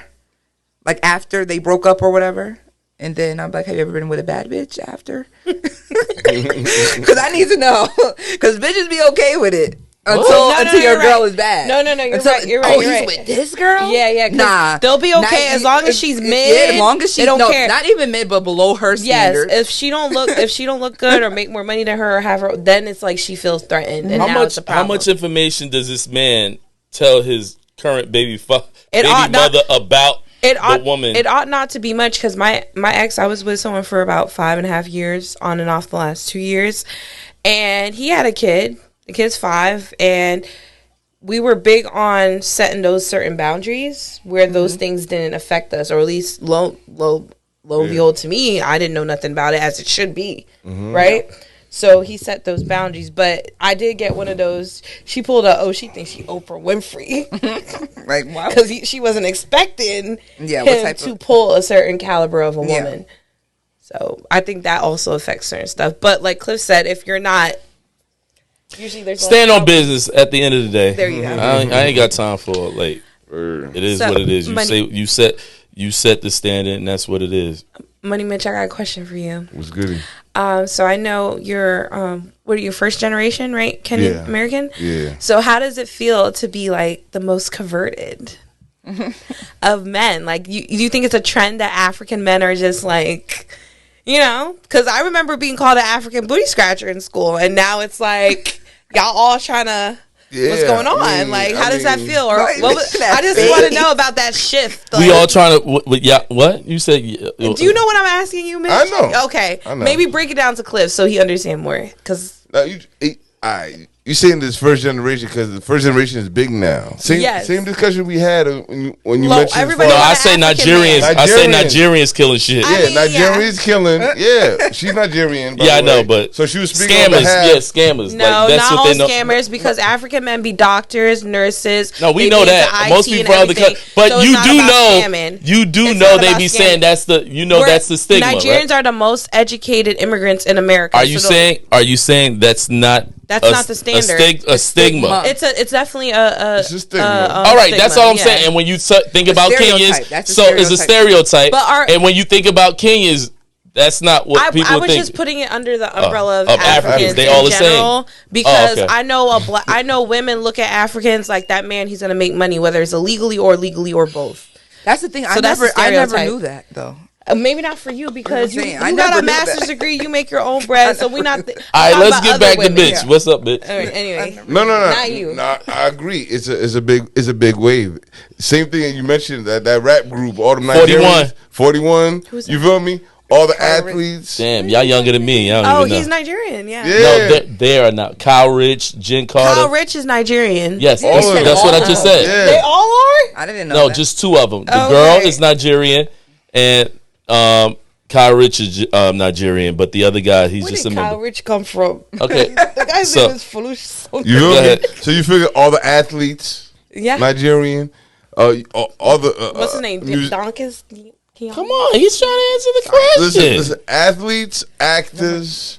they broke up or whatever? And then I'm like, have you ever been with a bad bitch after? Because I need to know. Because bitches be okay with it until your you're girl right. is bad. No, you're right. You're right. Oh, you're he's right. with this girl? Yeah. 'Cause Nah, they'll be okay as long as she's mid. Yeah, as long as they she's don't care. not even mid, but below her Yes, standard. if she don't look good or make more money than her or have her, then it's like she feels threatened, and now it's a How problem. much information does this man tell his current baby It ought not- mother about It the ought, woman? It ought not to be much because my ex, I was with someone for about 5.5 years, on and off the last 2 years, and he had a kid. The kid's 5, and we were big on setting those certain boundaries where those things didn't affect us, or at least lo and behold, to me, I didn't know nothing about it as it should be, right? So he set those boundaries, but I did get one of those. She pulled up. Oh, she thinks she Oprah Winfrey Like, why? because she wasn't expecting Yeah, what him type to of- pull a certain caliber of a Yeah. woman. So I think that also affects certain stuff. But like Cliff said, if you're not, usually there's Stand less on business at the end of the day. There you go. I ain't got time for like. It is So, what it is. money- You set the standard, and that's what it is. Money Mitch, I got a question for you. What's goody? So I know you're, what are you, first generation, right? Kenyan Yeah. American? Yeah. So how does it feel to be like the most converted of men? Like, you think it's a trend that African men are just like, you know? Because I remember being called an African booty scratcher in school, and now it's like y'all all trying to. What's Yeah, going on? I mean- like, I how does that mean- feel? Or Right, what was, that I just face. want to know about that shift. We like- all trying to. Yeah. What you said? Do you know what I'm asking you, Mitch? I know. Okay. I know. Maybe break it down to Cliff so he understand more. Because Now, you saying this first generation because the first generation is big now. Yes. Same discussion we had when you Low, mentioned. everybody No, far- I say African Nigerians. man. I say Nigerians. Nigerians killing shit. I Yeah, mean, Nigerians killing. Yeah, she's Nigerian. by Yeah, I the know, way. but so she was speaking scammers. on behalf. Yeah, scammers. no, like, that's not what all they know. scammers because African men be doctors, nurses. No, we they know be that. into Most IT people and from other everything. countries, but So it's you not do about know, scamming. you do It's know not they about be scamming. saying that's the, that's the stigma. Nigerians right? are the most educated immigrants in America. Are you so saying? Are you saying that's not? That's not the standard. A stigma. it's definitely a It's a stigma. All right, that's all I'm yeah. saying. And when you think about stereotype. Kenyans, That's a so it's a stereotype. But and when you think about Kenyans, that's not what people I was think. just putting it under the umbrella of of Africans. Africans They in all the same. general because Oh, okay. I know I know women look at Africans like that man. He's gonna make money whether it's illegally or legally or both. That's the thing. So that's the I never stereotype. knew that though. Maybe not for you because I'm you, saying, you I got never a knew master's that. degree. You make your own bread. So we not. All right, let's get back to women. bitch. What's up, bitch? All right, anyway, No. Not you. No, I agree. It's a big wave. Same thing that you mentioned that rap group, all the 41. Nigerians, 41. Who's You that? feel me? All the athletes. Damn, y'all younger than me. I don't oh, even know. he's Nigerian. Yeah. Yeah. No, they are not. Kyle Rich, Jen Carter. Kyle Rich is Nigerian. Yes, All of them. that's what I just said. Yeah. They all are. I didn't know. No, that. just two of them. The Okay. girl is Nigerian, and Kyle Rich is Nigerian, but the other guy, he's Where just did a Kyle member. Rich come from? Okay, The guy's So- name is Falush. You feel Go me? ahead. So you figure all the athletes, Yeah. Nigerian, all the What's his name? Donkus. come on, he's trying to answer the question. Listen, athletes, actors,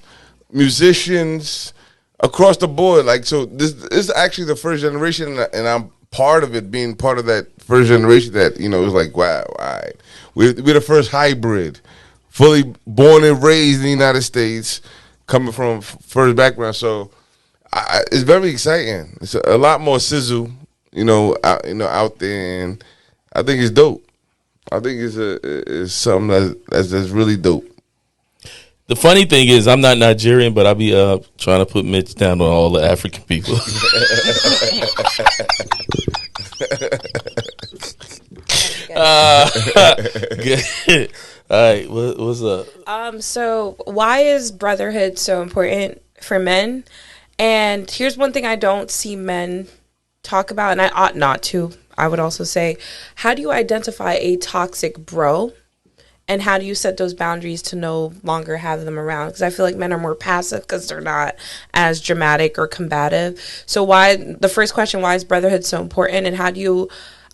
musicians, across the board. Like, so this is actually the first generation, and I'm part of it, being part of that first generation that, it was like, wow, all right. We're the first hybrid, fully born and raised in the United States, coming from first background. So it's very exciting. It's a lot more sizzle, out there, and I think it's dope. I think it's something that's really dope. The funny thing is, I'm not Nigerian, but I be trying to put Mitch down on all the African people. Good. All right, what's up? So why is brotherhood so important for men? And here's one thing I don't see men talk about, and I ought not to. I would also say, how do you identify a toxic bro? And how do you set those boundaries to no longer have them around? Because I feel like men are more passive because they're not as dramatic or combative. So the first question, why is brotherhood so important? And how do you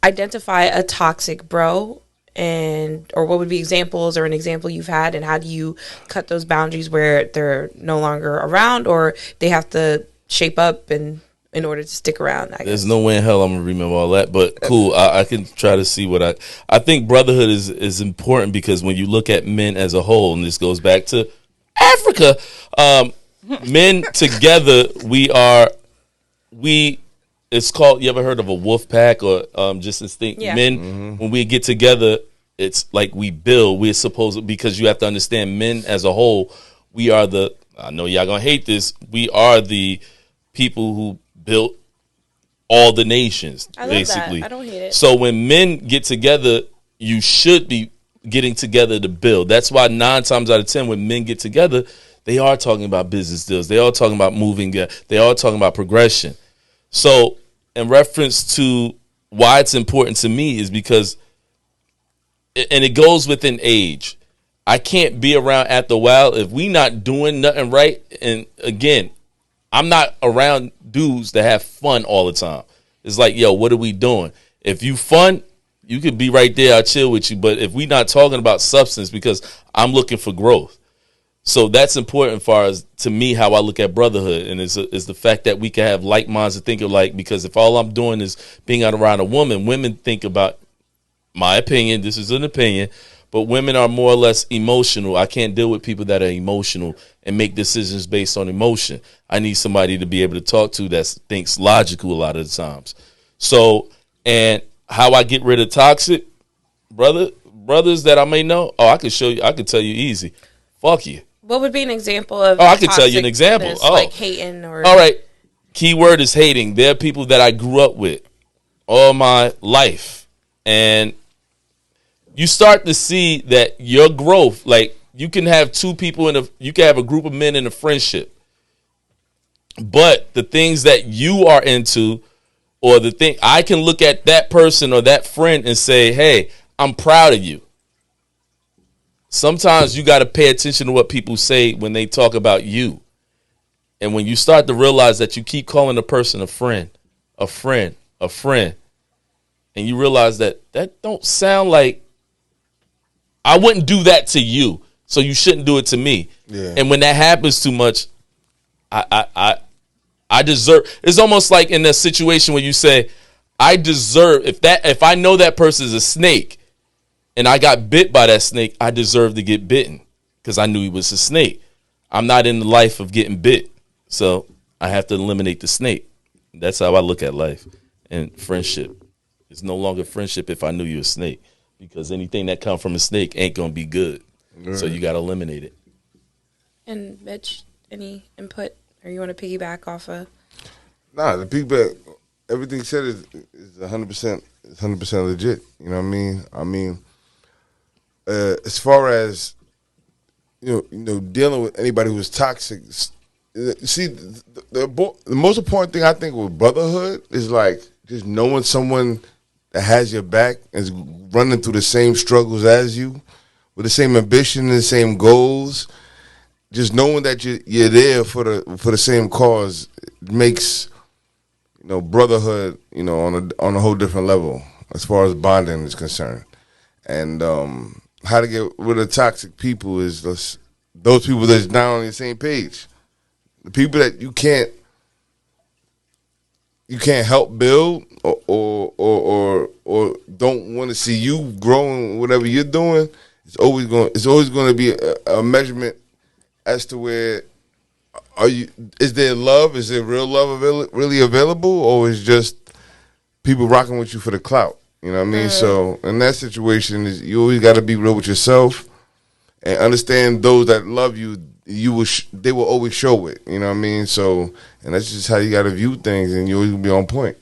identify a toxic bro, and or what would be examples or an example you've had, and how do you cut those boundaries where they're no longer around or they have to shape up and in order to stick around? There's no way in hell I'm gonna remember all that, but cool. I can try to see what I think. Brotherhood is important because when you look at men as a whole, and this goes back to Africa, men together, it's called, you ever heard of a wolf pack or just instinct? Yeah. Men, when we get together, it's like we build. We're supposed, because you have to understand, men as a whole, we are I know y'all gonna hate this, we are the people who built all the nations, I love basically. that. I don't hate it. So when men get together, you should be getting together to build. That's why 9 times out of 10 when men get together, they are talking about business deals. They are talking about moving. They are talking about progression. So in reference to why it's important to me is because, and it goes within age. I can't be around after a while if we not doing nothing right. And again, I'm not around dudes that have fun all the time. It's like, yo, what are we doing? If you fun, you could be right there. I'll chill with you. But if we not talking about substance, because I'm looking for growth. So that's important as far as, to me, how I look at brotherhood. And is the fact that we can have like minds to think alike, because if all I'm doing is being out around a woman, women think about, my opinion, this is an opinion, but women are more or less emotional. I can't deal with people that are emotional and make decisions based on emotion. I need somebody to be able to talk to that thinks logical a lot of the times. So, and how I get rid of toxic brothers that I may know, I could show you, I could tell you easy. Fuck you. What would be an example of? I could tell you an example. Like hating or. All right. Keyword is hating. They're people that I grew up with all my life. And you start to see that your growth, like you can have two people you can have a group of men in a friendship. But the things that you are into, or the thing, I can look at that person or that friend and say, hey, I'm proud of you. Sometimes you got to pay attention to what people say when they talk about you. And when you start to realize that you keep calling a person a friend, and you realize that don't sound like, I wouldn't do that to you, so you shouldn't do it to me. Yeah. And when that happens too much, I deserve, it's almost like in a situation where you say, I deserve, if I know that person is a snake, and I got bit by that snake, I deserve to get bitten because I knew he was a snake. I'm not in the life of getting bit, so I have to eliminate the snake. That's how I look at life and friendship. It's no longer friendship if I knew you were a snake, because anything that comes from a snake ain't going to be good. Right. So you got to eliminate it. And Mitch, any input, or you want to piggyback off of? Nah, the piggyback, everything said is 100%, 100% legit. You know what I mean? As far as you know, dealing with anybody who's toxic, see, the most important thing I think with brotherhood is like just knowing someone that has your back and is running through the same struggles as you, with the same ambition and the same goals. Just knowing that you're there for the same cause makes brotherhood on a whole different level as far as bonding is concerned. And how to get rid of toxic people is those people that's not on the same page. The people that you can't help build or don't want to see you growing whatever you're doing. It's always going to be a measurement as to where is there love? Is there real love really available, or is just people rocking with you for the clout? You know what I mean? So in that situation, you always got to be real with yourself and understand those that love you. They will always show it. You know what I mean? So, and that's just how you got to view things, and you always be on point.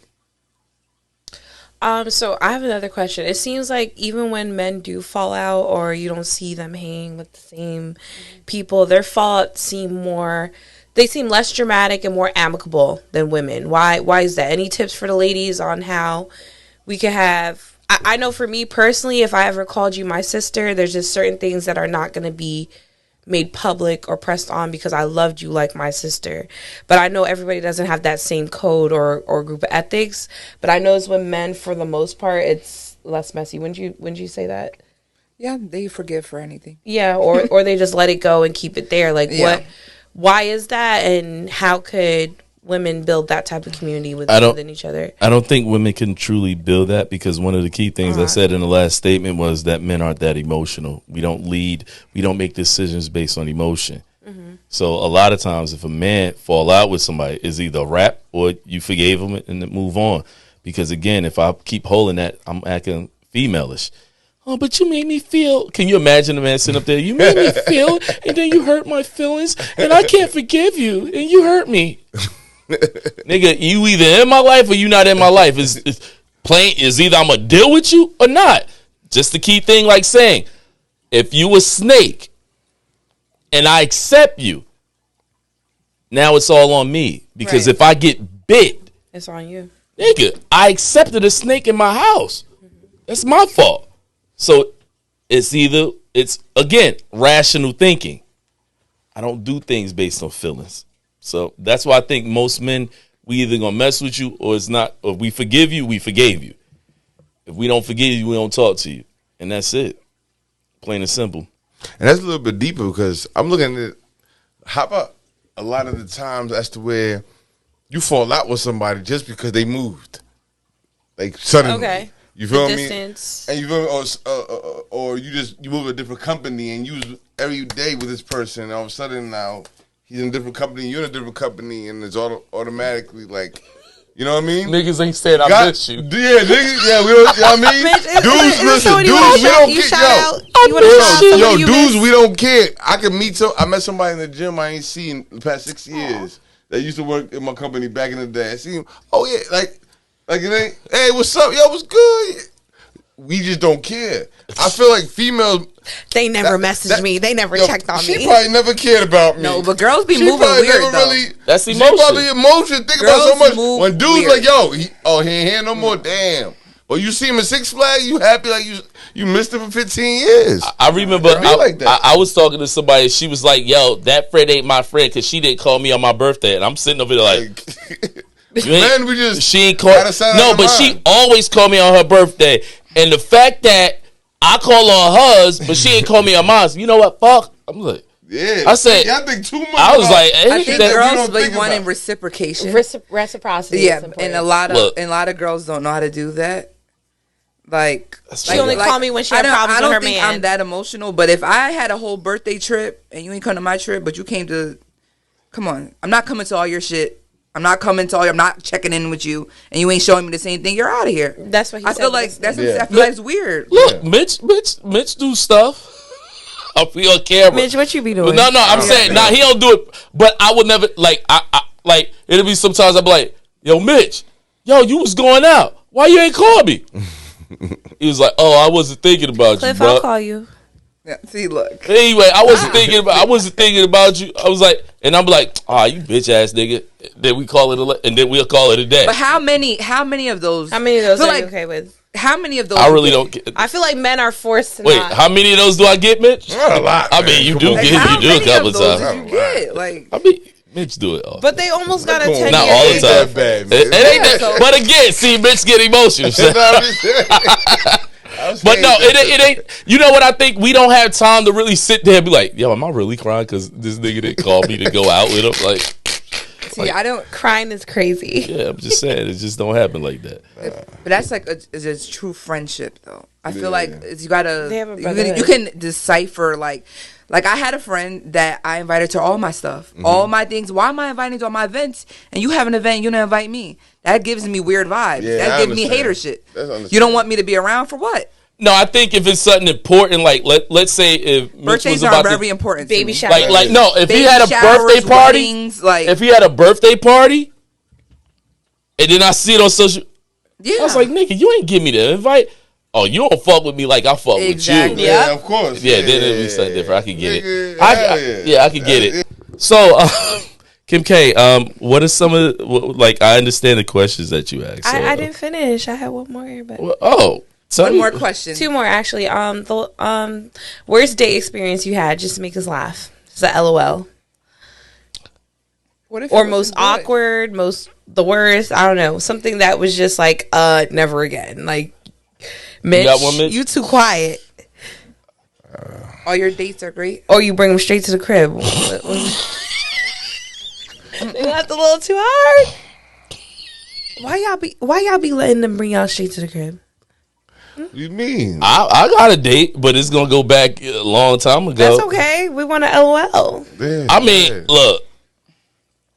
So I have another question. It seems like even when men do fall out, or you don't see them hanging with the same people, their fallout seem less dramatic and more amicable than women. Why is that? Any tips for the ladies on how we could have, I know for me personally, if I ever called you my sister, there's just certain things that are not going to be made public or pressed on because I loved you like my sister. But I know everybody doesn't have that same code or group of ethics. But I notice with men, for the most part, it's less messy. Wouldn't you say that? Yeah, they forgive for anything. Yeah, or they just let it go and keep it there. Like, Yeah. why is that, and how could women build that type of community within each other? I don't think women can truly build that, because one of the key things I said in the last statement was that men aren't that emotional. We don't lead. We don't make decisions based on emotion. So a lot of times, if a man fall out with somebody, it's either a rap or you forgave him and then move on. Because again, if I keep holding that, I'm acting femalish. Oh, but you made me feel. Can you imagine a man sitting up there? You made me feel, and then you hurt my feelings, and I can't forgive you, and you hurt me. Nigga, you either in my life or you not in my life. It's plain. Is either I'm gonna deal with you or not. Just the key thing, like saying, if you a snake and I accept you, now it's all on me. Because Right. if I get bit, It's on you. nigga, I accepted a snake in my house. That's my fault. So it's again, rational thinking. I don't do things based on feelings. So that's why I think most men, we either gonna mess with you or it's not, or we forgive you, we forgave you. If we don't forgive you, we don't talk to you. And that's it. Plain and simple. And that's a little bit deeper, because I'm looking at it. How about a lot of the times as to where you fall out with somebody just because they moved, like suddenly. Okay. You feel me? Distance. And you feel me? Or you move to a different company and you was every day with this person. And all of a sudden now he's in a different company, you're in a different company, and it's automatically like, you know what I mean? Niggas ain't saying I miss you. Yeah, niggas. Yeah, we don't. You know what I mean? Dudes, listen. Dudes, we don't care. Yo, dudes, we don't care. I can meet I met somebody in the gym I ain't seen in the past 6 years that used to work in my company back in the day. I see him. Oh yeah, like it ain't. Hey, what's up? Yo, what's good? We just don't care. I feel like females. They never messaged me. They never checked on She me. probably never cared about me. No, but girls be She moving probably weird, never though. really. That's She emotion. probably emotion. Think about Girls so much. move When dudes weird. like, yo, he ain't here no more. Damn. But you see him at Six Flags, you happy like you missed him for 15 years. I remember Be like that. I was talking to somebody. She was like, yo, that friend ain't my friend because she didn't call me on my birthday. And I'm sitting over there like, you ain't, Man, we just she ain't call. gotta sound No, like but a she mind. always called me on her birthday. And the fact that I call on hers, but she ain't call me on mine. You know what? Fuck. I'm like, Yeah, I said- y'all think too much. I was about- like, hey, I think that- girls don't be think wanting about. reciprocation. Reciprocity. Yeah, is important. and a lot of girls don't know how to do that. Like, She only call me when she had problems I don't with her think man. I'm that emotional, but if I had a whole birthday trip and you ain't come to my trip, but you came to, come on, I'm not coming to all your shit. I'm not coming to all your. I'm not checking in with you, and you ain't showing me the same thing. You're out of here. That's what he I said. feel like that's. Yeah. I feel like it's weird. look, Mitch do stuff. I'll be on camera. Mitch, what you be doing? No, I'm saying, he don't do it. But I would never, like, I like, it'll be sometimes I'll be like, yo, Mitch, yo, you was going out. Why you ain't call me? He was like, oh, I wasn't thinking about Cliff, you, bro. I'll call you. Yeah, see, look. Anyway, I wasn't thinking about you. I was like, and I'm like, you bitch ass nigga. Then we call it and then we'll call it a day. But how many of those? How many of those I are feel you like- okay with? How many of those? I really don't get. I feel like men are forced to Wait, not. how many of those do I get, Mitch? Not a lot. I man. mean, you Come do on. Like, get how you do a many couple of those times. did you get? Like, I mean, Mitch do it all. But they almost got a Come on. 10-year. Not all the Ain't time. that bad, man. It ain't that. so- But again, see, Mitch get emotional. You know what I'm saying? But no, it ain't. You know what? I think we don't have time to really sit there and be like, yo, am I really crying because this nigga didn't call me to go out with him? Like, see, I don't. Crying is crazy. yeah, I'm just saying, it just don't happen like that. But that's like a true friendship, though. I feel like you gotta. They have a You brotherhood. can decipher like I had a friend that I invited to all my stuff, all my things. Why am I inviting you to all my events? And you have an event, you don't invite me. That gives me weird vibes. Yeah, that I gives me understand. hater shit. That's understandable. You don't want me to be around for what? No, I think if it's something important, like let's say if Mitch Birthdays was are about very to, important. to Baby me. shower. like no, if Baby he had a showers, birthday party, weddings, like if he had a birthday party, and then I see it on social, yeah. I was like, nigga, you ain't give me the invite. Oh, you don't fuck with me like I fuck Exactly. with you. Yeah, of course. Yeah, then it'd be something different. I could get Nigga, it. hell I could get it. So, Kim K, what are some of like? I understand the questions that you asked. So, I didn't finish. I had one more, but Tell One more question. two more actually. The worst date experience you had, just to make us laugh. It's a LOL. What if Or it most wasn't good? awkward, the worst. I don't know. Something that was just like, never again. Like, Mitch, got one, Mitch? you too quiet. All your dates are great. Or you bring them straight to the crib. That's a little too hard. Why y'all be letting them bring y'all straight to the crib? What do you mean? I got a date, but it's gonna go back a long time ago. That's okay. We want to LOL. Yeah, I mean, yeah. look,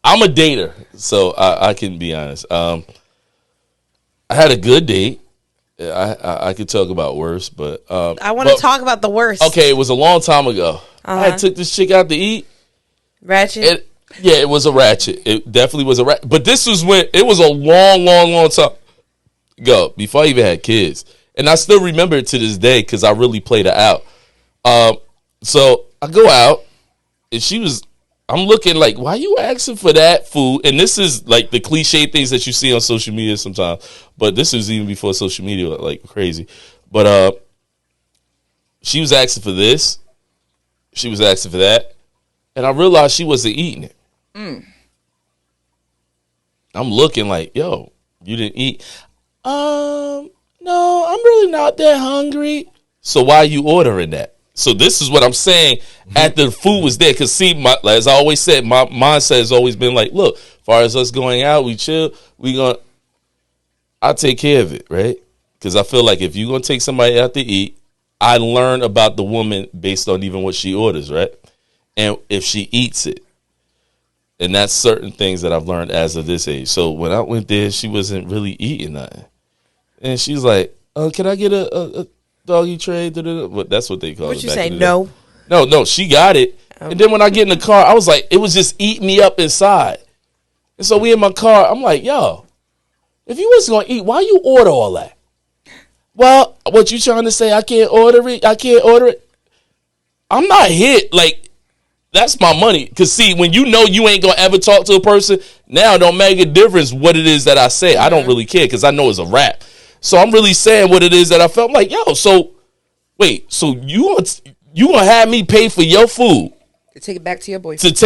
I'm a dater, so I can be honest. I had a good date. I could talk about worse, but I want to talk about the worst. Okay, it was a long time ago. I took this chick out to eat. Ratchet. It was a ratchet. It definitely was a ratchet. But this was when it was a long time ago, before I even had kids. And I still remember it to this day because I really played it out. So I go out, and I'm looking like, why you asking for that food? And this is like the cliche things that you see on social media sometimes. But this was even before social media, like crazy. But she was asking for this. She was asking for that. And I realized she wasn't eating it. I'm looking like, yo, you didn't eat. No, I'm really not that hungry. So why are you ordering that? So this is what I'm saying after the food was there. Because see, as I always said, my mindset has always been like, look, as far as us going out, we chill, I'll take care of it, right? Because I feel like if you're going to take somebody out to eat, I learn about the woman based on even what she orders, right? And if she eats it. And that's certain things that I've learned as of this age. So when I went there, she wasn't really eating nothing. And she's like, oh, can I get a doggy tray? But that's what they call it. What you back say? in the day. No. No, she got it. And then when I get in the car, I was like, it was just eating me up inside. And so we in my car, I'm like, yo, if you was going to eat, why you order all that? Well, what you trying to say? I can't order it? I can't order it? I'm not hit. Like, that's my money. Because, see, when you know you ain't going to ever talk to a person, now it don't make a difference what it is that I say. I don't really care because I know it's a rap. So I'm really saying what it is that I felt. I'm like, yo, so, wait, so you gonna have me pay for your food? To take it back to your boyfriend.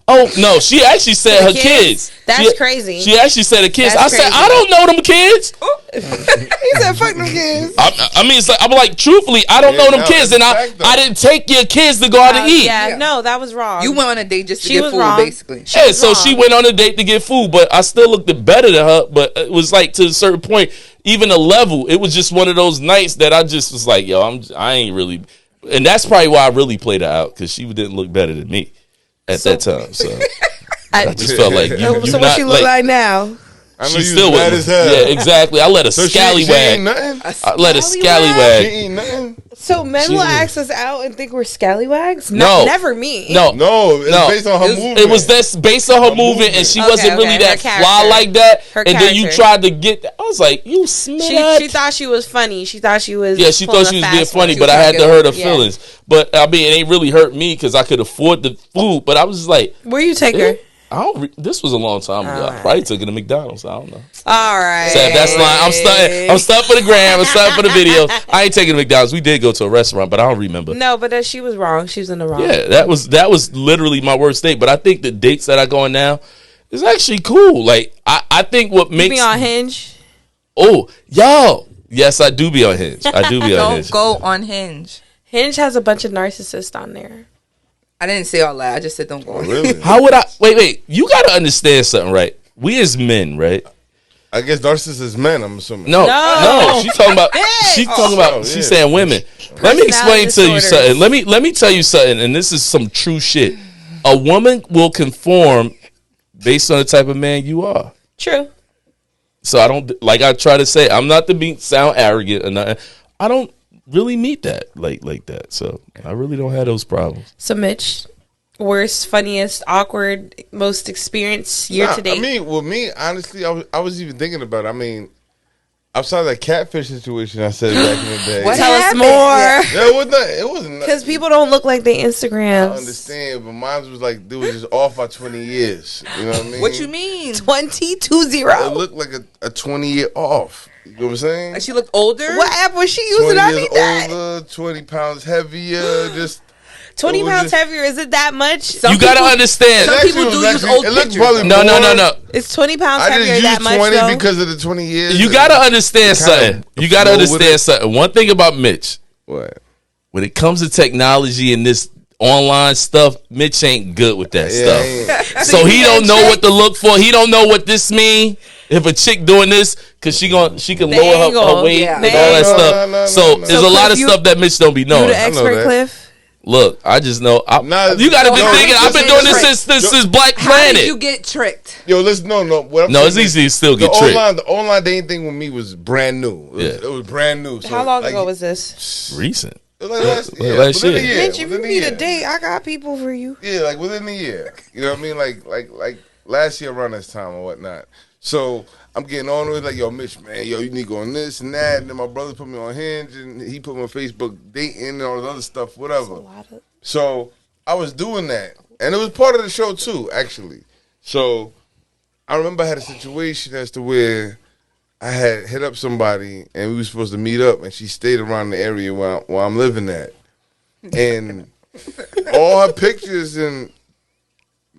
Oh, no, she actually said her kids. That's crazy. She actually said her kids. That's I said, crazy. I don't know them kids. He said, fuck them kids. I mean, it's like, I'm like, truthfully, I don't know them no, kids, and that's fact, though. I didn't take your kids to go out to eat. Yeah, no, that was wrong. You went on a date just to She get was food, wrong. basically. Yeah, was so wrong. she went on a date to get food, but I still looked better than her. But it was like to a certain point, even a level, it was just one of those nights that I just was like, yo, I ain't really, and that's probably why I really played her out because she didn't look better than me at that time. So I just felt like you so what not, she look like now? I know she you still was mad was. as hell. Yeah, exactly. I let her So she ain't scallywag. nothing? I let her She scallywag. ain't nothing? So men will Jesus. ask us out and think we're scallywags? No. Never me. No, No, it's No. based on her movement. it was this based on her movement, movement. and she Okay, wasn't really okay, that her fly character. like that. Her And then you character. tried to get that. I was like, you smut. She thought she was funny. She thought she was. Yeah, she pulling thought she a was being fast funny, one. but I had to hurt her Yeah. feelings. But I mean, it ain't really hurt me because I could afford the food. But I was just like, Where you take her? this was a long time ago. I probably took her to McDonald's. I don't know. All right. Sad, that's lying. I'm stuck for the gram. I'm stuck for the video. I ain't taking to McDonald's. We did go to a restaurant, but I don't remember. No, but she was wrong. She was in the wrong. Yeah, that was literally my worst date. But I think the dates that I go on now is actually cool. Like I think what You makes be on Hinge. oh yo yes I do be on Hinge. I do be on Don't Hinge. go on Hinge. Hinge has a bunch of narcissists on there. I didn't say all that. I just said don't go on. Really? How would I wait? You got to understand something, right? We as men, right? I guess narcissists is men, I'm assuming. No, No. she's talking about. She's talking about. Oh, She's yeah. saying women. Let me explain to you disorders. something. Let me tell you something, and this is some true shit. A woman will conform based on the type of man you are. True. So I don't like. I try to say I'm not to sound arrogant or nothing. I don't really meet that like that. So I really don't have those problems. So Mitch, worst, funniest, awkward, most experienced year to date. I mean, with me, honestly, I was even thinking about it. I mean, outside that catfish situation I said back in the day. What Tell us happened? more. Yeah, it wasn't. Because people don't look like their I Instagrams. understand, but mine was like, dude, was just off by 20 years. You know what I mean? What you mean? 2020. It looked like a 20-year off. You know what I'm saying? Like she looked older? What app was she 20 using? I years need that. older, 20 pounds heavier, just 20 It was pounds just- heavier. Is it that much? You gotta understand. Some people Actually, do it was use actually- old it looked pictures, probably No, no, more. no. It's 20 pounds I heavier just that used much 20 though? because of the 20 years. You gotta understand kinda something. You gotta flow with understand it. something. One thing about Mitch, What? when it comes to technology and this online stuff, Mitch ain't good with that stuff. So he don't know what to look for. He don't know what this mean. If a chick doing this, cause she can The lower her angle. weight Yeah. and all that No, stuff. no, So no. there's So a lot Cliff, of you- stuff that Mitch don't be You knowing. the expert, that. Cliff? Look, I just know. Nah, you gotta be no, thinking. I've been listen, doing this listen. since Black How did Planet. you get tricked? Yo, listen, no. What I'm No, saying it's is easy to still the get tricked. online dating thing with me was brand new. It was brand new. So, How long like, ago was this? Recent. it was like last, Yeah, yeah, last within year. a year. Mitch, if you within a need a year. date, I got people for you. Yeah, like within a year. You know what I mean? Like last year around this time or whatnot. So I'm getting on with like, yo, Mitch, man, yo, you need to go on this and that. And then my brother put me on Hinge and he put me on Facebook dating and all this other stuff, whatever. So I was doing that. And it was part of the show too, actually. So I remember I had a situation as to where I had hit up somebody and we were supposed to meet up and she stayed around the area where I'm living at. And all her pictures and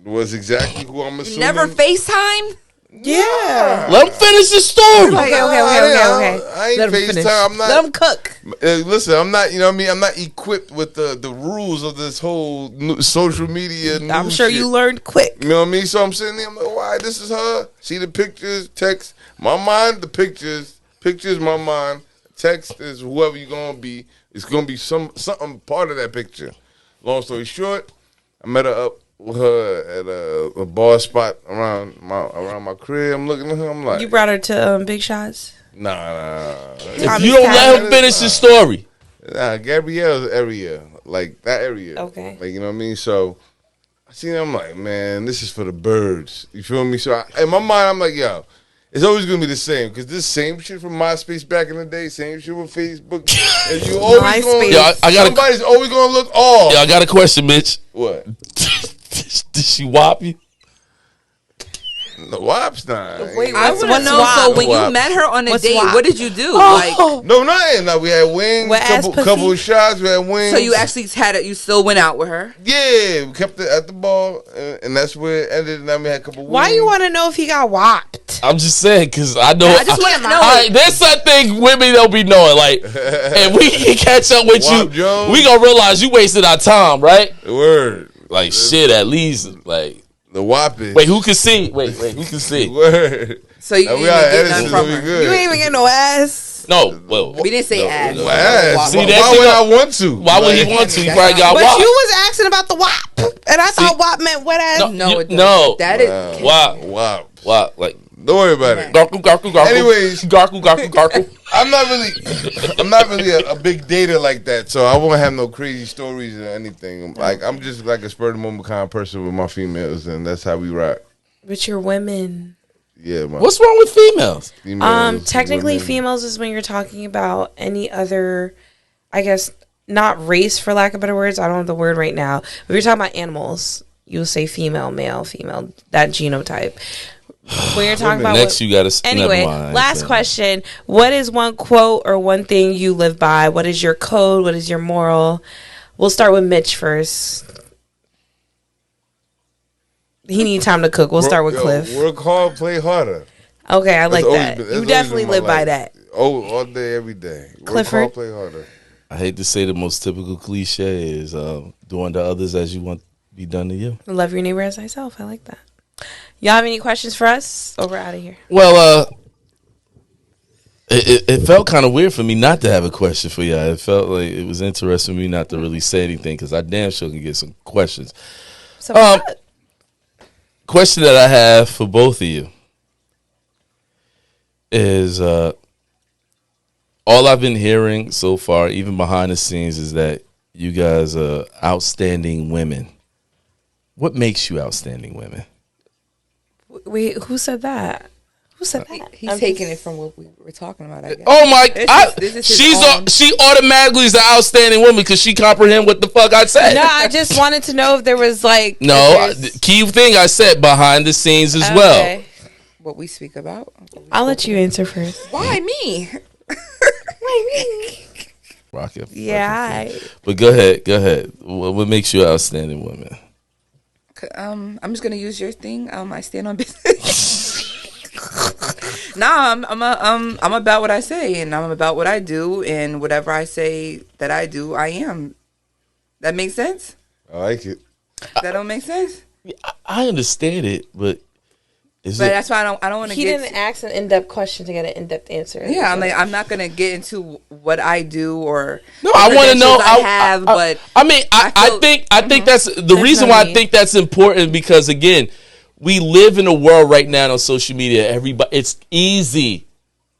was exactly who I'm assuming. Never FaceTime? Yeah. Let him finish the story. Okay. I ain't Let him finish. FaceTime. I'm not. Let him cook. Listen, I'm not. You know what I mean? I'm not equipped with the rules of this whole social media. I'm news sure shit. you learned quick. You know what I mean? So I'm sitting there. I'm like, why? This is her. See the pictures, text. My mind, the pictures. Pictures, my mind. Text is whoever you're gonna be. It's gonna be something part of that picture. Long story short, I met her up with her at a bar spot around my crib. I'm looking at her. I'm like, You brought her to Big Shots? nah. If you don't let him finish the story, Nah, Gabrielle's area, like that area. Okay. Like, you know what I mean? So I see them, I'm like, man, this is for the birds. You feel me? So in my mind, I'm like, yo, it's always gonna be the same because this same shit from MySpace back in the day, same shit with Facebook, and you always MySpace. gonna, Yo, I gotta- somebody's always gonna look off. I got a question, Mitch. What? Did she whop you? The WAP's not. Wait, I What's want to know. WAP? So when WAP. you met her on a What's date, WAP? what did you do? Oh. No, nothing. Like, we had wings, Wet ass pussy? couple of shots. We had wings. So you actually had it. You still went out with her. Yeah, we kept it at the bar, and that's where it ended. And then we had a couple of Why wings. you want to know if he got whopped? I'm just saying because I know. I just want to know. All right, there's something women don't be knowing. Like, if we can catch up with Wop you, Jones. we gonna realize you wasted our time, right? Word. Like, shit, at least, like, The whopping. wait, who can see? Wait, who can see? Word. So you And didn't we got get editors, none so from we her. good. You ain't even get no ass. No, well, We didn't say ass. No ass. See, why that why shit would go- I want to? why would he Like, want to? He That's probably got But whopped. you was asking about the WAP, and I thought WAP meant wet ass. No, it doesn't. No. That is. Wow, Wow. wow, like, Don't worry about it. gargle, gargle, gargle. Anyways. gargle, gargle, gargle. I'm not really a big dater like that, so I won't have no crazy stories or anything. Like, I'm just like a spur of the moment kind of person with my females, and that's how we rock. But you're women. Yeah, man. What's wrong with females? Technically, women. females is when you're talking about any other, I guess, not race for lack of better words. I don't have the word right now. But you're talking about animals, you'll say female, male, female, that genotype. When you're talking about Next, you gotta. anyway, never mind. last question: what is one quote or one thing you live by? What is your code? What is your moral? We'll start with Mitch first. He need time to cook. We'll start with Cliff. Work hard, play harder. Okay, I like always that. been- that's You always definitely been my live by life. that. Oh, all day, every day. Work Clifford? hard, play harder. I hate to say the most typical cliche is doing to others as you want to be done to you. Love your neighbor as thyself. I like that. Y'all have any questions for us? Or we're out of here. Well, it felt kind of weird for me not to have a question for y'all. It felt like it was interesting for me not to really say anything because I damn sure can get some questions. So Question that I have for both of you is all I've been hearing so far, even behind the scenes, is that you guys are outstanding women. What makes you outstanding women? wait, who said that? Who said that? He's taking it from what we were talking about. I guess. Oh my! This is his own. She automatically is an outstanding woman because she comprehend what the fuck I said. No, I just wanted to know if there was like No, if there's- the key thing I said behind the scenes as well. Okay. What we speak about. I'll let you answer first. Why me? rocking. Yeah. But go ahead. What makes you an outstanding woman? I'm just gonna use your thing. I stand on business. Nah, I'm about what I say, and I'm about what I do, and whatever I say that I do, I am. That makes sense? I like it. That don't make sense? I understand it, but But that's why I don't want to He get. didn't ask an in-depth question to get an in-depth answer. Yeah, I'm not gonna get into what I do or No, I want to know. I have, but I mean, I feel- think that's the reason why I think that's important because again, we live in a world right now on social media. Everybody, it's easy.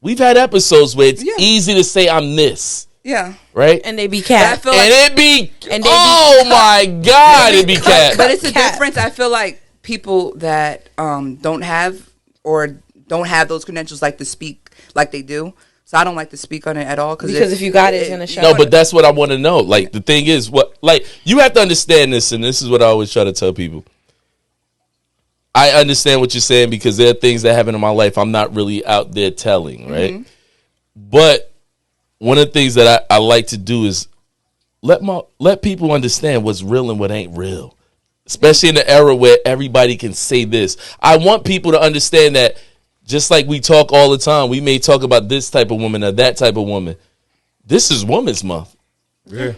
We've had episodes where it's easy to say I'm this, yeah. right? And they be But I cat. feel like, And it be, And they be oh my God, it be cat. but it's a Cat. difference. I feel like people that don't have those credentials like to speak like they do. So I don't like to speak on it at all Because if you got it, it's gonna show. No, but that's what I want to know. Like the thing is, you have to understand this, and this is what I always try to tell people. I understand what you're saying because there are things that happen in my life I'm not really out there telling, right? Mm-hmm. But one of the things that I like to do is let people understand what's real and what ain't real. Especially in the era where everybody can say this. I want people to understand that just like we talk all the time, we may talk about this type of woman or that type of woman. This is Women's Month. Yeah.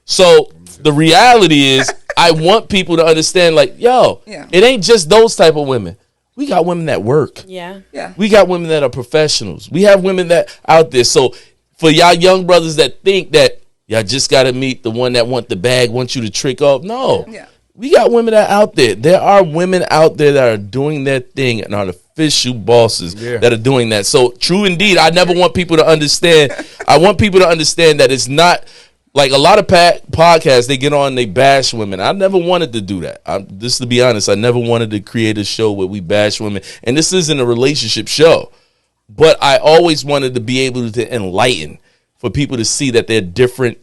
So the reality is I want people to understand like, yo, it ain't just those type of women. We got women that work. Yeah. Yeah. We got women that are professionals. We have women that out there. So for y'all young brothers that think that y'all just got to meet the one that want the bag, want you to trick off. No. Yeah. We got women that are out there. There are women out there that are doing their thing and are official bosses that are doing that. So true indeed. I never want people to understand. I want people to understand that it's not like a lot of podcasts, they get on, they bash women. I never wanted to do that. Just to be honest, I never wanted to create a show where we bash women. And this isn't a relationship show. But I always wanted to be able to enlighten for people to see that they're different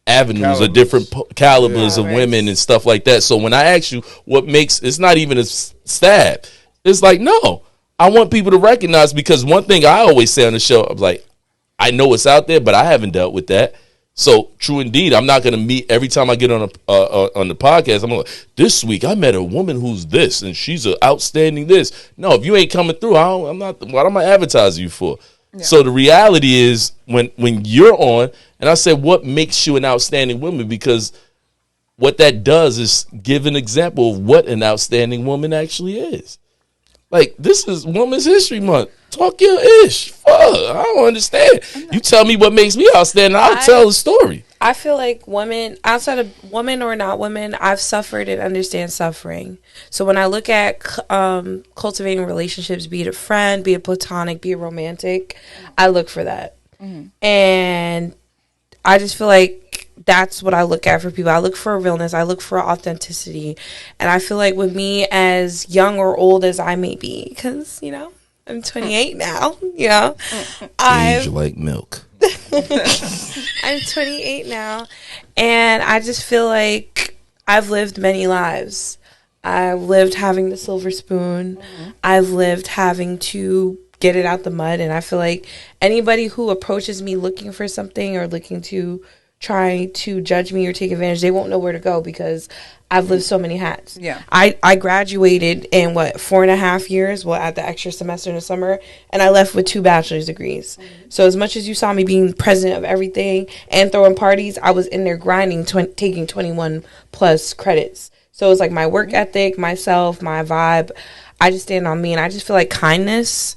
avenues or different calibers of women and stuff like that. So when I ask you what makes, it's not even a stab. It's like, no, I want people to recognize because one thing I always say on the show, I'm like, I know it's out there, but I haven't dealt with that. So true indeed, I'm not going to meet every time I get on the podcast. I'm like, this week I met a woman who's this and she's an outstanding this. No, if you ain't coming through, I'm not. What am I advertising you for? Yeah. So the reality is when you're on, and I said, what makes you an outstanding woman? Because what that does is give an example of what an outstanding woman actually is. Like, this is Women's History Month. Talk your ish. Fuck, I don't understand. You tell me what makes me outstanding, I'll tell the story. I feel like women, outside of women or not women, I've suffered and understand suffering. So when I look at cultivating relationships, be it a friend, be it platonic, be it romantic, I look for that. Mm-hmm. And I just feel like that's what I look at for people. I look for realness. I look for authenticity. And I feel like with me, as young or old as I may be, because, you know, I'm 28 now, you know. Age like milk. I'm 28 now, and I just feel like I've lived many lives. I've lived having the silver spoon. Mm-hmm. I've lived having to get it out the mud, and I feel like anybody who approaches me looking for something or looking to try to judge me or take advantage, they won't know where to go because I've lived so many hats. Yeah. I graduated in 4.5 years, at the extra semester in the summer, and I left with 2 bachelor's degrees. Mm-hmm. So as much as you saw me being president of everything and throwing parties, I was in there grinding, taking 21 plus credits. So it's like my work ethic, myself, my vibe. I just stand on me, and I just feel like kindness,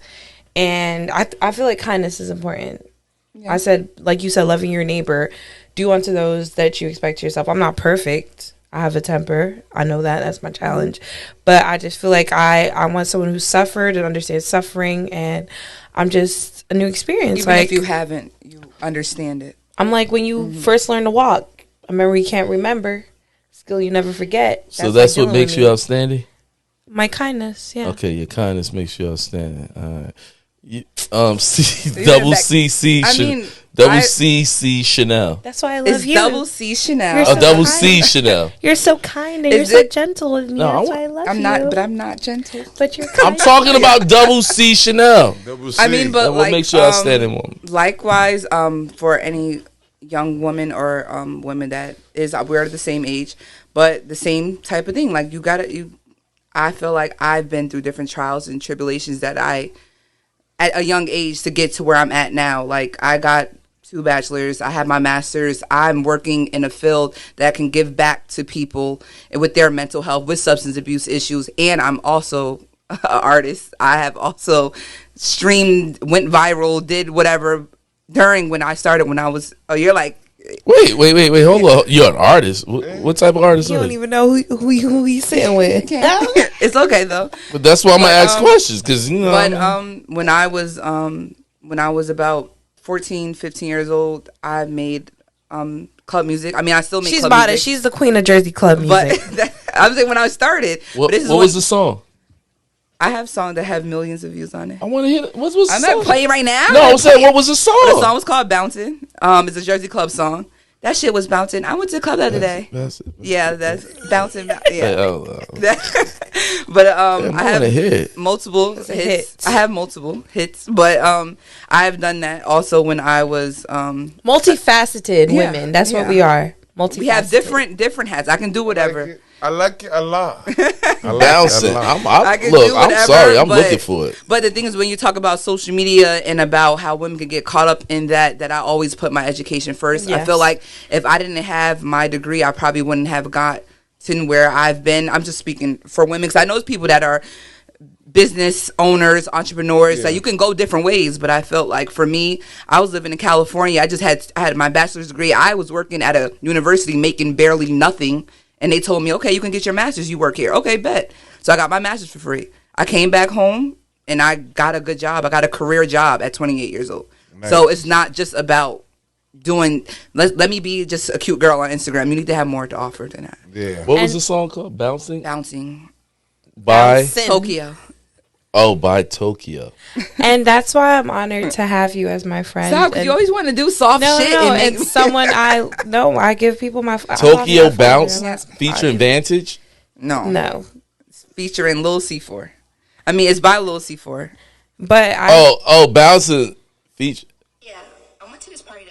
and I feel like kindness is important. Yeah. I said, like you said, loving your neighbor. Do unto those that you expect to yourself. I'm not perfect. I have a temper. I know that. That's my challenge. But I just feel like I want someone who suffered and understands suffering, and I'm just a new experience. Even like, if you haven't, you understand it. I'm like when you first learn to walk. A memory you can't remember. Skill you never forget. So that's what makes you outstanding? My kindness, yeah. Okay, your kindness makes you outstanding. All right. CC Chanel. That's why I love it's you. Double C Chanel. So Double C Chanel. You're so kind and you're so gentle with me. That's why I love you. I'm not, but I'm not gentle. But you're kind. I'm talking about Double C Chanel. Double C. I mean, but what makes you outstanding woman? Likewise, for any young woman or women that is we're the same age, but the same type of thing. Like I feel like I've been through different trials and tribulations that at a young age to get to where I'm at now. Like I got 2 bachelors, I have my master's. I'm working in a field that can give back to people with their mental health, with substance abuse issues, and I'm also an artist. I have also streamed, went viral, did whatever during when I started. When I was, you're like, Wait, hold on. You're an artist. What type of artist You are don't you? even know who he's sitting with. it's okay though. But that's why I'm gonna ask questions, because you know. But when I was about 14, 15 years old, I made club music. I mean, I still make. She's club about it. music, She's the queen of Jersey club music. But I was saying when I started. what this is was the song? I have songs that have millions of views on it. I want to hear. What's the I'm song? not playing right now. No, I'm saying, what was the song? The song was called "Bouncing." It's a Jersey club song. That shit was bouncing. I went to the club the other day. Yeah, that's bouncing. Yeah. But I have multiple hits. I have multiple hits, but I have done that also when I was Multifaceted women. That's what we are. Multifaceted. We have different hats. I can do whatever. I like it a lot. Bouncing. I can Look, do whatever, I'm sorry. I'm but- looking for it. But the thing is, when you talk about social media and about how women can get caught up in that I always put my education first. I Yes. feel like if I didn't have my degree, I probably wouldn't have gotten where I've been. I'm just speaking for women, because I know people that are business owners, entrepreneurs, that you can go different ways. But I felt like for me, I was living in California. I had my bachelor's degree. I was working at a university making barely nothing. And they told me, okay, you can get your master's. You work here. Okay, bet. So I got my master's for free. I came back home and I got a good job. I got a career job at 28 years old. Nice. So it's not just about doing, let me be just a cute girl on Instagram. You need to have more to offer than that. Yeah. What was the song called? Bouncing? Bouncing. By Tokyo. Oh, by Tokyo. And that's why I'm honored to have you as my friend. Stop, because you always want to do soft shit. No, and make it's someone I give people my Tokyo Bounce Yes. featuring Vantage. No. It's featuring Lil C4. I mean, it's by Lil C4. But Bouncing feature. Yeah, I went to this party.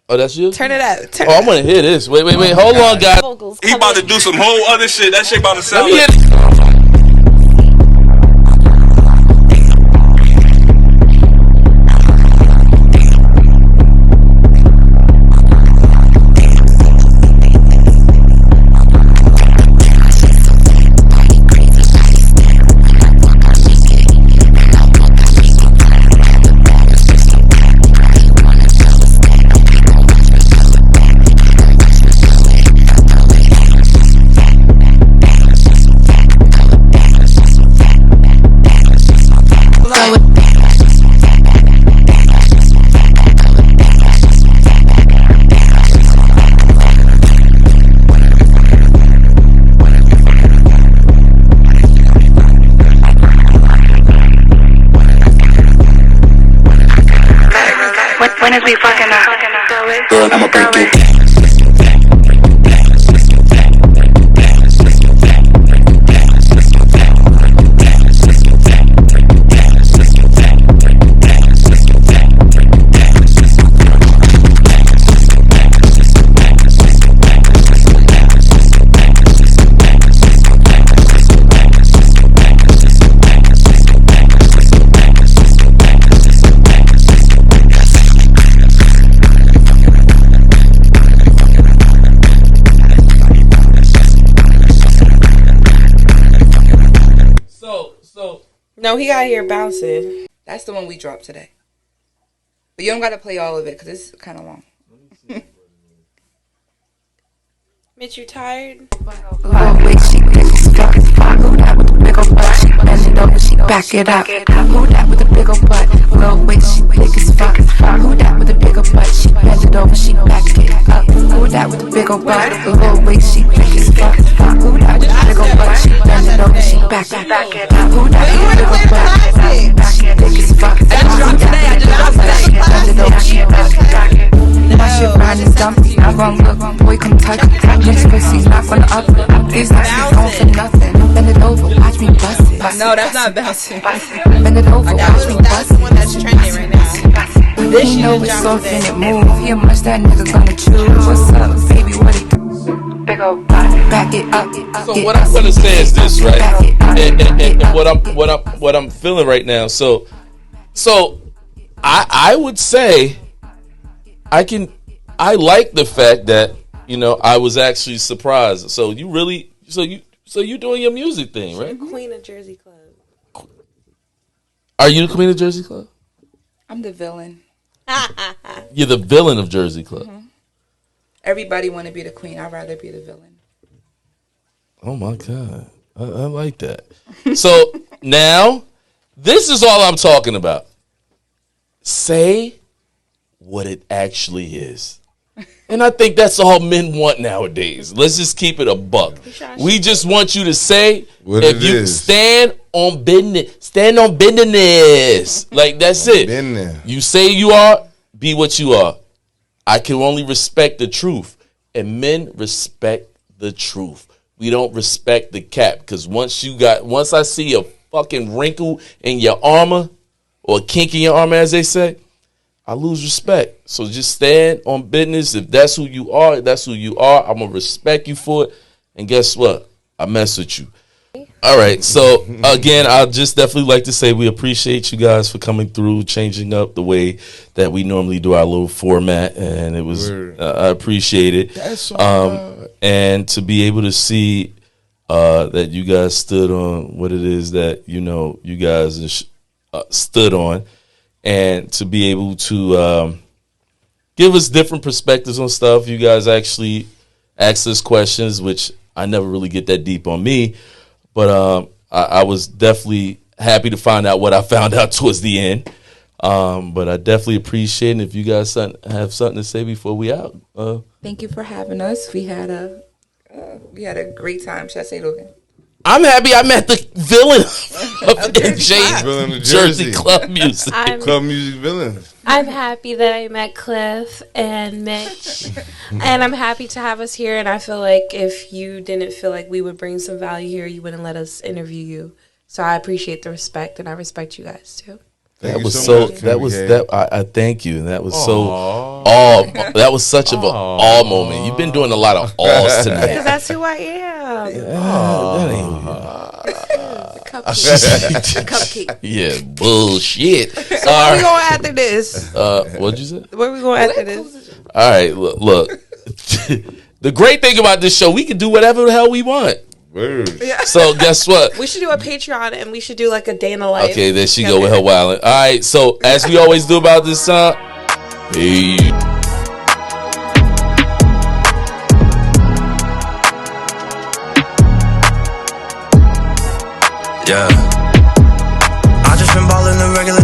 Oh, that's you? turn it up. Oh, I'm gonna hear this. Wait. Hold on, guys. He about to do some whole other shit. That shit about to Let sound me like... hear. When is we fucking up? Girl, I'ma break it. No, he got here bouncing. That's the one we dropped today. But you don't got to play all of it because it's kind of long. Mitch, you tired? Back it up. Who that with a big old butt? Low waist, she thick as fuck. Who that with a big old butt? She bend it over, she back it up. Who that with a big old butt? Low waist, she thick as fuck. Who that with a big old butt? She bend it over, she back it up. Who that with a big old butt? Back it thick as fuck. Who that with a big old butt? She bend it over, she back it. My shit riding dumpy. I'm gon' look, boy, come touch it. Next pussy's not gonna up it. These niggas going for nothing. Bend it over, watch me bust it. No, that's not bouncing. Bend it over, watch me bust it. One that's trending right now. This shit know it's soft and it move. How much that nigga gonna choose? What's up, baby? What it do? Big ol' body, back it up. So what I'm gonna say is this, right? And what I'm feeling right now. So I would say I like the fact that, you know, I was actually surprised. So you doing your music thing, right? Queen of Jersey Club. Are you the Queen of Jersey Club? I'm the villain. You're the villain of Jersey Club. Mm-hmm. Everybody want to be the queen. I'd rather be the villain. Oh my God. I like that. So now, this is all I'm talking about. Say what it actually is. And I think that's all men want nowadays. Let's just keep it a buck. We just want you to say What if it you is. stand on business. Stand on business. Like that's it. Been there. You say you are, be what you are. I can only respect the truth. And men respect the truth. We don't respect the cap. Because once I see a fucking wrinkle in your armor, or a kink in your armor, as they say, I lose respect. So just stand on business. If that's who you are, that's who you are. I'm going to respect you for it. And guess what? I mess with you. All right. So, again, I'd just definitely like to say we appreciate you guys for coming through, changing up the way that we normally do our little format. And it was, I appreciate it. That's all And to be able to see that you guys stood on what it is that, you know, you guys stood on. And to be able to give us different perspectives on stuff. You guys actually asked us questions, which I never really get that deep on me. But I was definitely happy to find out what I found out towards the end. But I definitely appreciate it. If you guys have something to say before we out. Thank you for having us. We had a great time. Should I say it again? I'm happy I met the villain of Villain of Jersey Jersey. Club Music. Club music villain. I'm happy that I met Cliff and Mitch, and I'm happy to have us here. And I feel like if you didn't feel like we would bring some value here, you wouldn't let us interview you. So I appreciate the respect, and I respect you guys too. Thank That you was so so. much, That was Kimmy K. that. I thank you. That was so. Awe. That was such of an awe moment. You've been doing a lot of awes tonight. Because that's who I am. That ain't- Cupcake. yeah, bullshit. Where we going after this? What'd you say? Where we going after this? All right, look. The great thing about this show, we can do whatever the hell we want. Word. So guess what? We should do a Patreon, and we should do like a day in the life. Okay, there she go with her wilding. All right, so as we always do about this time, hey. Yeah. I just been ballin' the regular.